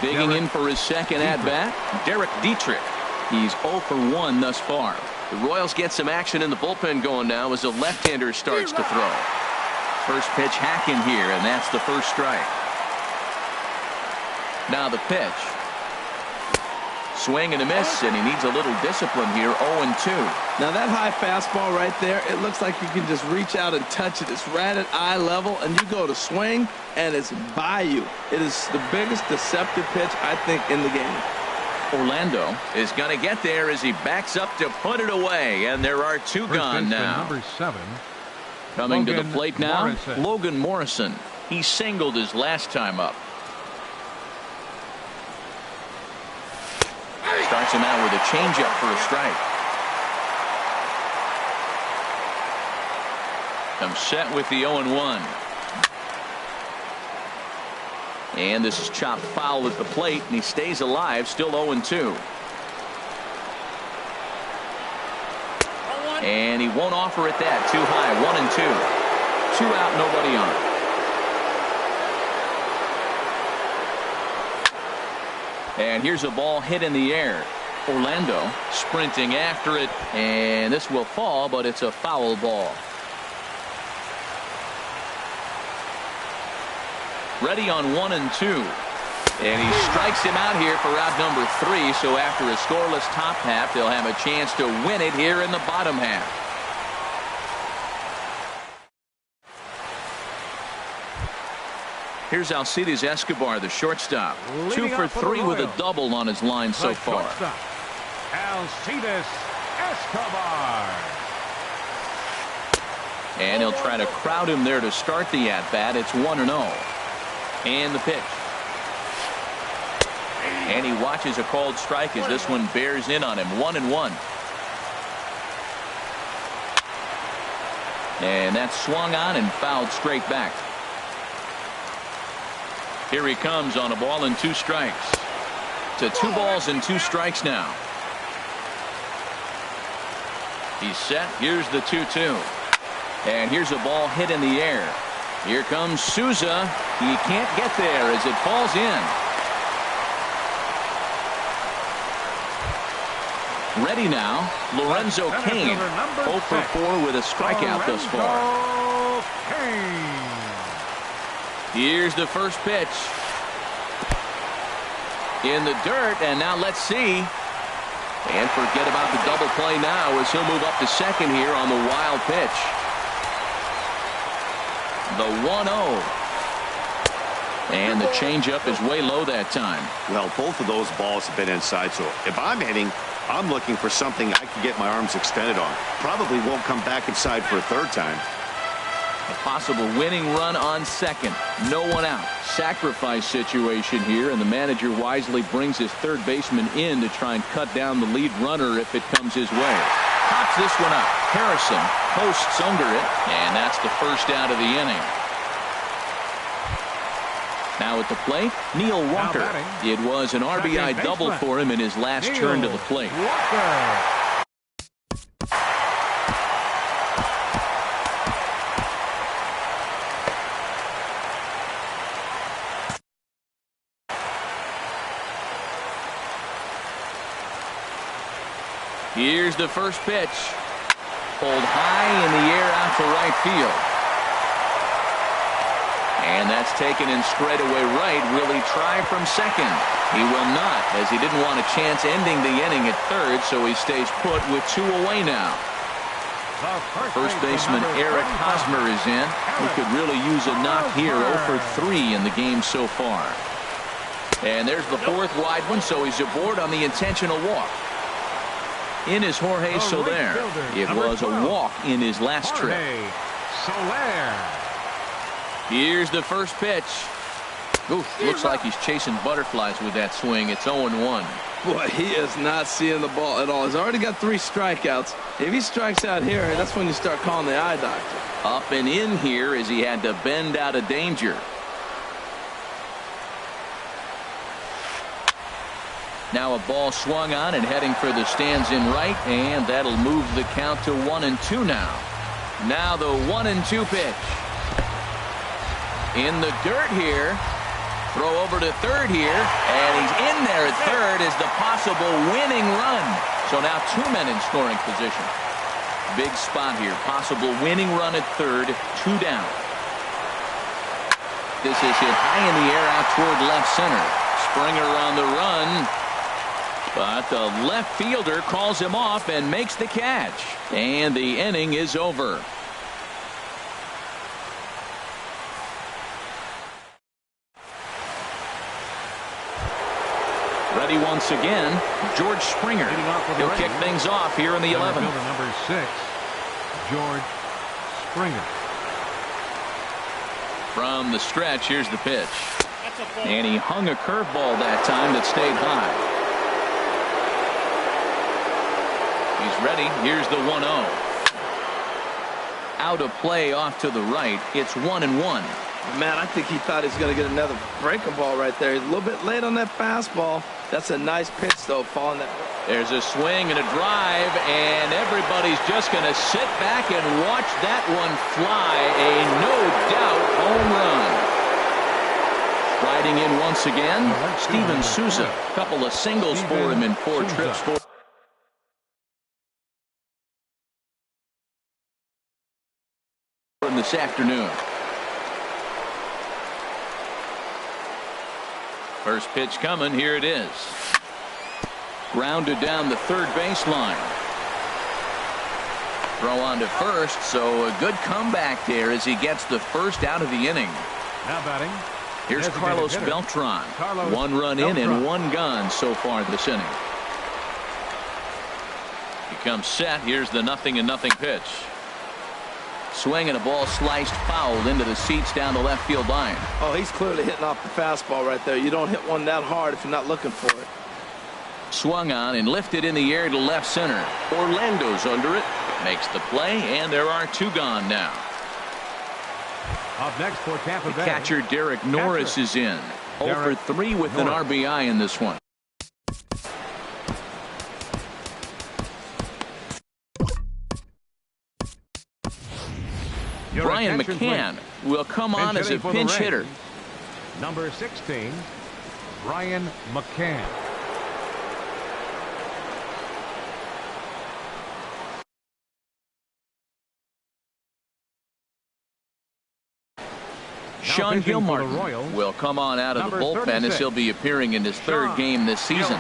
Digging in for his second at-bat, Derek Dietrich. He's 0 for 1 thus far. The Royals get some action in the bullpen going now as a left-hander starts to throw. First pitch hack in here, and that's the first strike. Now the pitch. Swing and a miss, and he needs a little discipline here. 0-2.
Now that high fastball right there, it looks like you can just reach out and touch it. It's right at eye level, and you go to swing, and it's by you. It is the biggest deceptive pitch, I think, in the game.
Orlando is going to get there as he backs up to put it away, and there are two gone now.
Number 7.
Coming to the plate now,
Morrison.
Logan Morrison. He singled his last time up. Starts him out with a changeup for a strike. Comes set with the 0-1. And this is chopped foul at the plate, and he stays alive, still 0-2. And he won't offer it that. Too high. 1-2. 2 out, nobody on. And here's a ball hit in the air. Orlando sprinting after it, and this will fall, but it's a foul ball. Ready on 1-2. And he strikes him out here for out number 3. So after a scoreless top half, they'll have a chance to win it here in the bottom half. Here's Alcides Escobar, the shortstop. 2 for 3 with a double on his line so far.
Alcides Escobar.
And he'll try to crowd him there to start the at-bat. It's 1-0. And the pitch. And he watches a called strike as this one bears in on him. 1-1. And that's swung on and fouled straight back. Here he comes on a ball and 2 strikes. To 2 balls and 2 strikes now. He's set. Here's the 2-2. And here's a ball hit in the air. Here comes Souza. He can't get there as it falls in. Ready now, Lorenzo Cain. 0 for 4 with a strikeout thus far. Here's the first pitch. In the dirt, and now let's see. And forget about the double play now as he'll move up to second here on the wild pitch. The 1-0. And the changeup is way low that time.
Well, both of those balls have been inside, so if I'm hitting, I'm looking for something I can get my arms extended on. Probably won't come back inside for a third time.
A possible winning run on second. No one out. Sacrifice situation here, and the manager wisely brings his third baseman in to try and cut down the lead runner if it comes his way. Pops this one up. Harrison posts under it, and that's the first out of the inning. Now at the plate, Neil Walker. It was an RBI double for him in his last turn to the plate. Here's the first pitch. Pulled high in the air out to right field. And that's taken in straightaway right. Will he try from second? He will not, as he didn't want a chance ending the inning at third, so he stays put with 2 away now. First baseman Eric Hosmer is in. He could really use a knock here. 0 for 3 in the game so far. And there's the 4th wide one, so he's aboard on the intentional walk. In is Jorge Soler. It was a walk in his last trip. Here's the first pitch. Oof, looks like he's chasing butterflies with that swing. It's 0-1.
Boy, he is not seeing the ball at all. He's already got 3 strikeouts. If he strikes out here, that's when you start calling the eye doctor.
Up and in here as he had to bend out of danger. Now a ball swung on and heading for the stands in right, and that'll move the count to 1-2 now. Now the 1-2 pitch. In the dirt here. Throw over to third here, and he's in there at third as the possible winning run. So now 2 men in scoring position. Big spot here. Possible winning run at third. 2 down. This is hit high in the air out toward left center. Springer on the run. But the left fielder calls him off and makes the catch. And the inning is over. Ready once again, George Springer. He'll kick things off here in the 11th.
Number 6, George Springer.
From the stretch, here's the pitch. And he hung a curveball that time that stayed high. He's ready. Here's the 1-0. Out of play off to the right. It's 1-1.
Man, I think he thought he was going to get another breaking ball right there. He's a little bit late on that fastball. That's a nice pitch, though, falling that.
There's a swing and a drive, and everybody's just going to sit back and watch that one fly. A no-doubt home run. Riding in once again, Steven Souza. A couple of singles for him in 4 trips. This afternoon. First pitch coming. Here it is. Grounded down the third baseline. Throw on to first, so a good comeback there as he gets the first out of the inning.
Now batting.
Here's Carlos Beltran. 1 run in and 1 gone so far this inning. He comes set. Here's the 0-0 pitch. Swing and a ball sliced foul into the seats down the left field line.
Oh, he's clearly hitting off the fastball right there. You don't hit one that hard if you're not looking for it.
Swung on and lifted in the air to left center. Orlando's under it. Makes the play, and there are 2 gone now.
Up next for Tampa Bay.
Catcher Derek Norris is in. 0 for 3 with an RBI in this one. Brian McCann will come on as a pinch hitter.
Number 16, Brian McCann.
Sean Gilmartin will come on out of the bullpen as he'll be appearing in his 3rd game this season.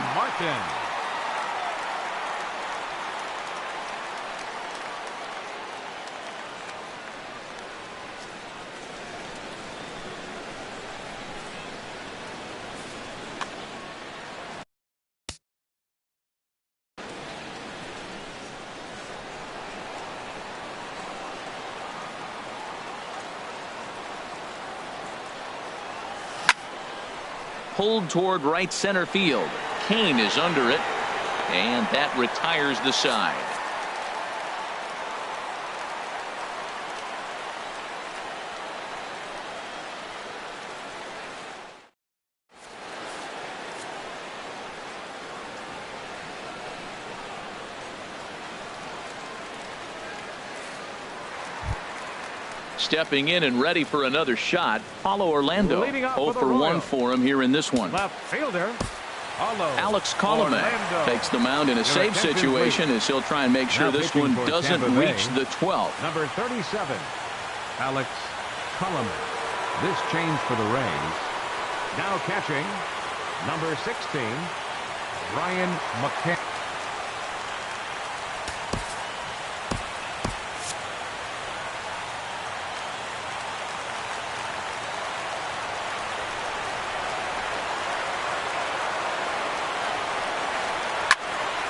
Pulled toward right center field. Kane is under it, and that retires the side. Stepping in and ready for another shot, Paulo Orlando. 0 for 1 for him here in this one.
Left fielder,
Alex Colomé takes the mound in a safe situation as he'll try and make sure this one doesn't reach the 12th.
Number 37, Alex Colomé. This change for the Rays. Now catching, number 16, Brian McCann.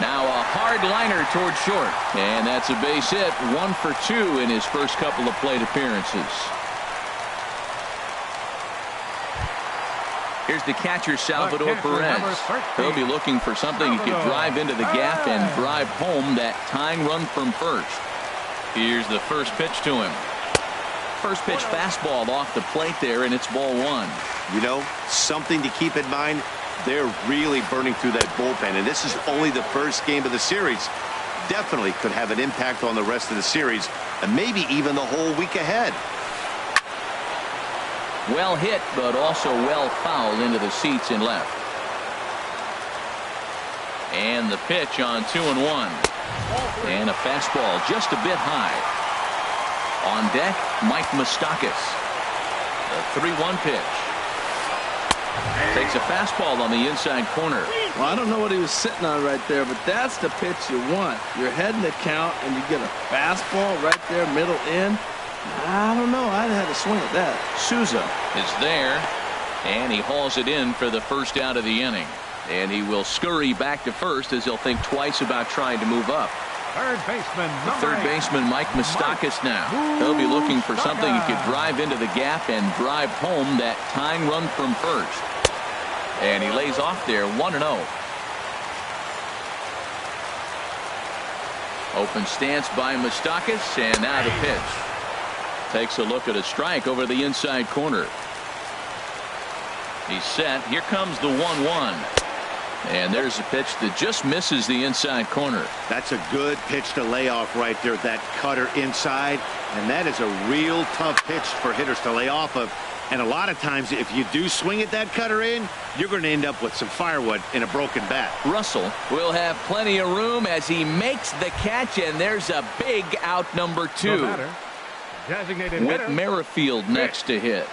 Now a hard liner toward short, and that's a base hit. 1 for 2 in his first couple of plate appearances. Here's the catcher, Salvador Perez. He'll be looking for something he could drive into the gap and drive home that tying run from first. Here's the first pitch to him. First pitch fastball off the plate there, and it's ball 1.
You know, something to keep in mind. They're really burning through that bullpen, and this is only the first game of the series. Definitely could have an impact on the rest of the series, and maybe even the whole week ahead.
Well hit, but also well fouled into the seats in left. And the pitch on 2-1. And a fastball just a bit high. On deck, Mike Moustakas. The 3-1 pitch. Takes a fastball on the inside corner.
Well, I don't know what he was sitting on right there, but that's the pitch you want. You're heading the count, and you get a fastball right there, middle in. I don't know. I'd have had a swing at that.
Souza is there, and he hauls it in for the first out of the inning. And he will scurry back to first as he'll think twice about trying to move up. Third baseman Mike Moustakas now. He'll be looking for something he could drive into the gap and drive home that tying run from first. And he lays off there 1-0. Open stance by Moustakas, and now the pitch. Takes a look at a strike over the inside corner. He's set. Here comes the 1-1. And there's a pitch that just misses the inside corner.
That's a good pitch to lay off right there, that cutter inside. And that is a real tough pitch for hitters to lay off of. And a lot of times, if you do swing at that cutter in, you're going to end up with some firewood in a broken bat.
Russell will have plenty of room as he makes the catch, and there's a big out number 2. With Merrifield next to hit.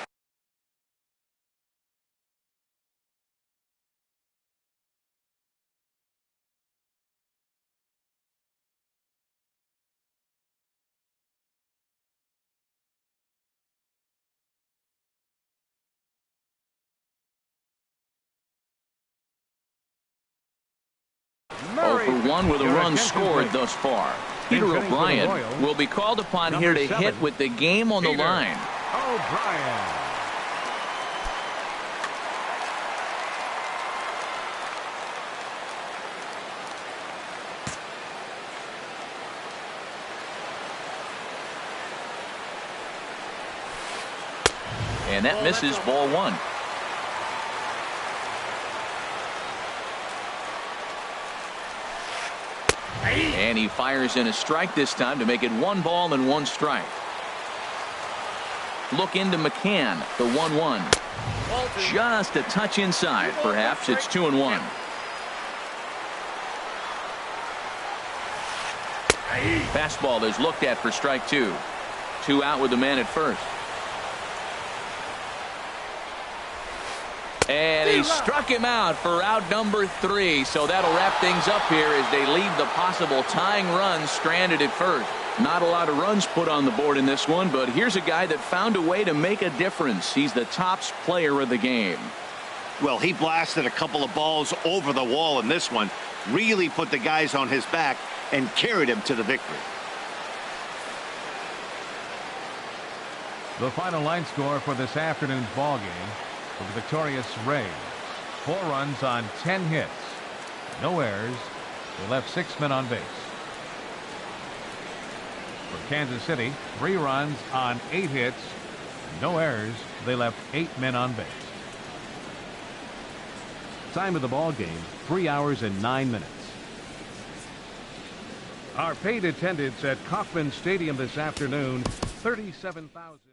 For 1 with a run scored thus far. Peter O'Brien will be called upon here to hit with the game on the line.
O'Brien.
And that misses, ball 1. And he fires in a strike this time to make it 1 ball and 1 strike. Look into McCann, the 1-1. Just a touch inside. Perhaps it's 2-1. Fastball is looked at for strike 2. 2 out with the man at first. And he struck him out for out number 3. So that'll wrap things up here as they leave the possible tying run stranded at first. Not a lot of runs put on the board in this one, but here's a guy that found a way to make a difference. He's the tops player of the game.
Well, he blasted a couple of balls over the wall in this one. Really put the guys on his back and carried him to the victory.
The final line score for this afternoon's ball game. For the victorious Rays, 4 runs on 10 hits, no errors. They left 6 men on base. For Kansas City, 3 runs on 8 hits, no errors. They left 8 men on base. Time of the ball game, 3 hours and 9 minutes. Our paid attendance at Kauffman Stadium this afternoon, 37,000.